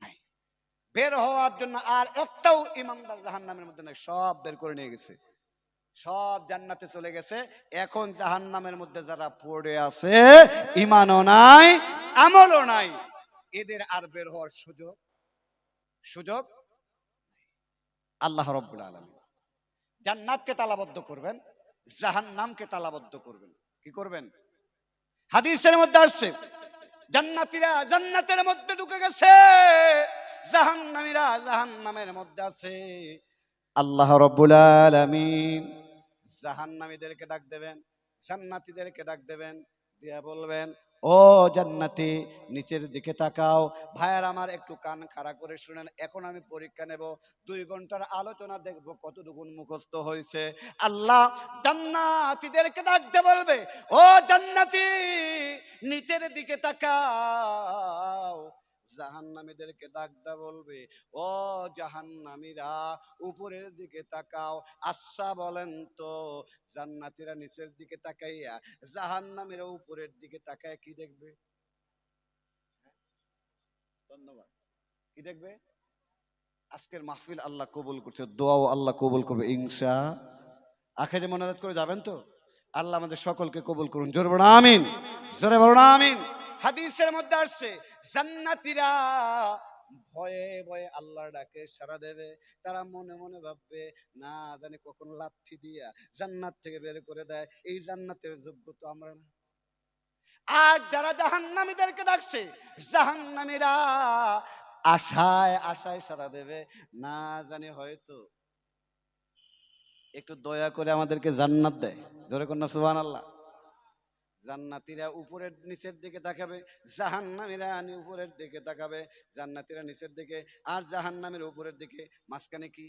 নাই, বের হওয়ার জন্য আর একটাও ইমানদার জাহান্নামের মধ্যে নাই, সব বের করে নিয়ে গেছে। সব জান্নাতে চলে গেছে। এখন জাহান্নামের মধ্যে যারা পড়ে আছে, ঈমানও নাই, আমলও নাই, এদের আর বের হওয়ার সুযোগ আল্লাহ রাব্বুল আলামিন জান্নাতকে তালাবদ্ধ করবেন, জাহান্নামকে তালাবদ্ধ করবেন। কি করবেন? হাদিসের মধ্যে আসছে জান্নাতীরা জান্নাতের মধ্যে ঢুকে গেছে, জাহান্নামীরা জাহান্নামের মধ্যে আছে। আল্লাহ রাব্বুল আলামিন জাহান্নামীদেরকে ডাক দেবেন, জান্নাতীদেরকে ডাক দেবেন, দিয়া বলবেন, ও জান্নাতি নিচের দিকে তাকাও। ভাইয়ার আমার একটু কান খাড়া করে শুনেন, এখন আমি পরীক্ষা নেব, 2 ঘন্টার আলোচনা দেখব কতটুকু মুখস্থ হয়েছে। আল্লাহ জান্নাতীদেরকে ডাকতে বলবে, ও জান্নাতি নিচের দিকে তাকাও। জাহান্নামীদেরকে ডাকতে বলবে, ও জাহান্নামীরা উপরের দিকে তাকাও। আচ্ছা বলেন তো, জান্নাতীরা নিচের দিকে তাকাইয়া জাহান্নামীরা উপরের দিকে তাকায় কি দেখবে? ধন্যবাদ। কি দেখবে? আজকের মাহফিল আল্লাহ কবুল করছে, দোয়াও আল্লাহ কবুল করবে ইনশাআল্লাহ। আখেরে মোনাজাত করে যাবেন তো? আল্লাহ আমাদের সকলকে কবুল করুন। জোরে বলুন আমিন, জোরে বলুন আমিন। হাদিসের মধ্যে আসছে জান্নাতীরা ভয়ে ভয়ে আল্লাহর ডাকে সাড়া দেবে। তারা মনে মনে ভাববে, না জানি কখন লাথি দিয়া জান্নাত থেকে বের করে দেয়, এই জান্নাতের যোগ্য তো আমরা না। আর যারা জাহান্নামীদেরকে ডাকছে, জাহান্নামীরা আশায় আশায় সাড়া দেবে, না জানি হয়তো একটু দয়া করে আমাদেরকে জান্নাত দেয়। জোরে কন্যা সুবহানাল্লাহ। জান্নাতীরা উপরের নিচের দিকে তাকাবে, জাহান্নামীরা উপরের দিকে তাকাবে। জান্নাতীরা নিচের দিকে আর জাহান্নামীরা উপরের দিকে, মাঝখানে কি?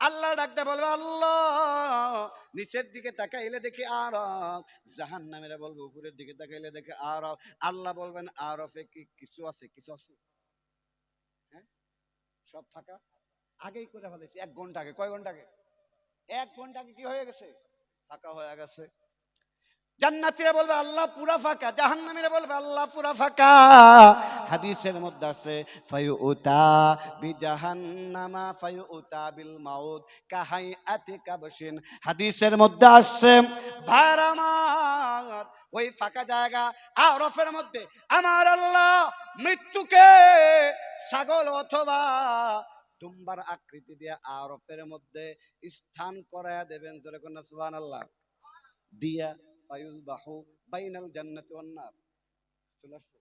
আল্লাহ ডাকতে বলবে, আল্লাহ নিচের দিকে তাকাইলে দেখি আরব, জাহান্নামীরা বলবে উপরের দিকে তাকাইলে দেখি আরব। আল্লাহ বলবেন, আরফে কি কিছু আছে? কিছু আছে? হ্যাঁ, সব ফাঁকা। আগেই করে ফেলেছি 1 ঘন্টা আগে। কয় ঘন্টা আগে? 1 ঘন্টা আগে কি হয়ে গেছে? ফাঁকা হয়ে গেছে। জান্নাতীরা বলবে আল্লাহ পুরা ফাঁকা, জাহান্নামীরা বলবে আল্লাহ পুরা ফাঁকা। হাদিসের মধ্যে আছে ফায়ুতা বিজাহান্নামা ফায়ুতা বিল মাউত কাহাইআতি কাবশিন। হাদিসের মধ্যে আছে ভাইরা আমার, ওই ফাঁকা জায়গা আরফের মধ্যে আমার আল্লাহ মৃত্যুকে ছাগল অথবা দুম্বার আকৃতি দিয়ে আরফের মধ্যে স্থান করায়া দেবেন। জোরে কোন সুবহানাল্লাহ। দিয়া ফায়ুযবাহু বাইনাল জান্নাতি ওয়ান নার। চলে আসছে।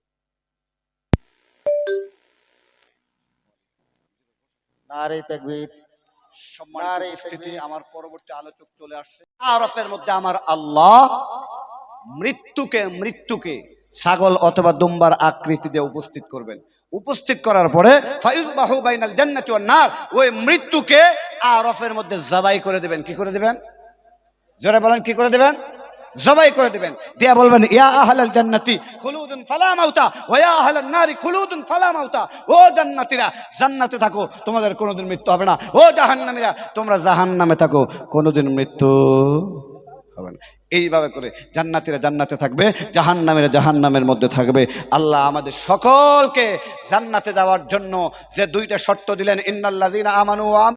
নারে তাকবীর,
সম্মানিত উপস্থিতি, আমার পরবর্তী আলোচক চলে আসছে। আরফের মধ্যে আমার আল্লাহ মৃত্যুকে ছাগল অথবা দুম্বার আকৃতি দিয়ে উপস্থিত করবেন। উপস্থিত করার পরে ফায়ুযবাহু বাইনাল জান্নাতি ওয়ান নার, ওই মৃত্যুকে আরফের মধ্যে জবাই করে দিবেন। কি করে দিবেন? জোরে বলেন, কি করে দিবেন? জবাই করে দিবেন। দিয়া বলবেন, ইয়া আহলাল জান্নাতি খুলুদুন ফালা মাউতা ওয়া ইয়া আহলান নারি খুলুদুন ফালা মাউতা। ও জান্নাতীরা জান্নাতে থাকো, তোমাদের কোনোদিন মৃত্যু হবে না। ও জাহান্নামীরা তোমরা জাহান্নামে থাকো, কোনোদিন মৃত্যু হবে না। এইভাবে করে জান্নাতীরা জান্নাতে থাকবে, জাহান্নামীরা জাহান্নামের মধ্যে থাকবে। আল্লাহ আমাদের সকলকে জান্নাতে যাওয়ার জন্য যে 2টা শর্ত দিলেন, ইন্নাল্লাযীনা আমানু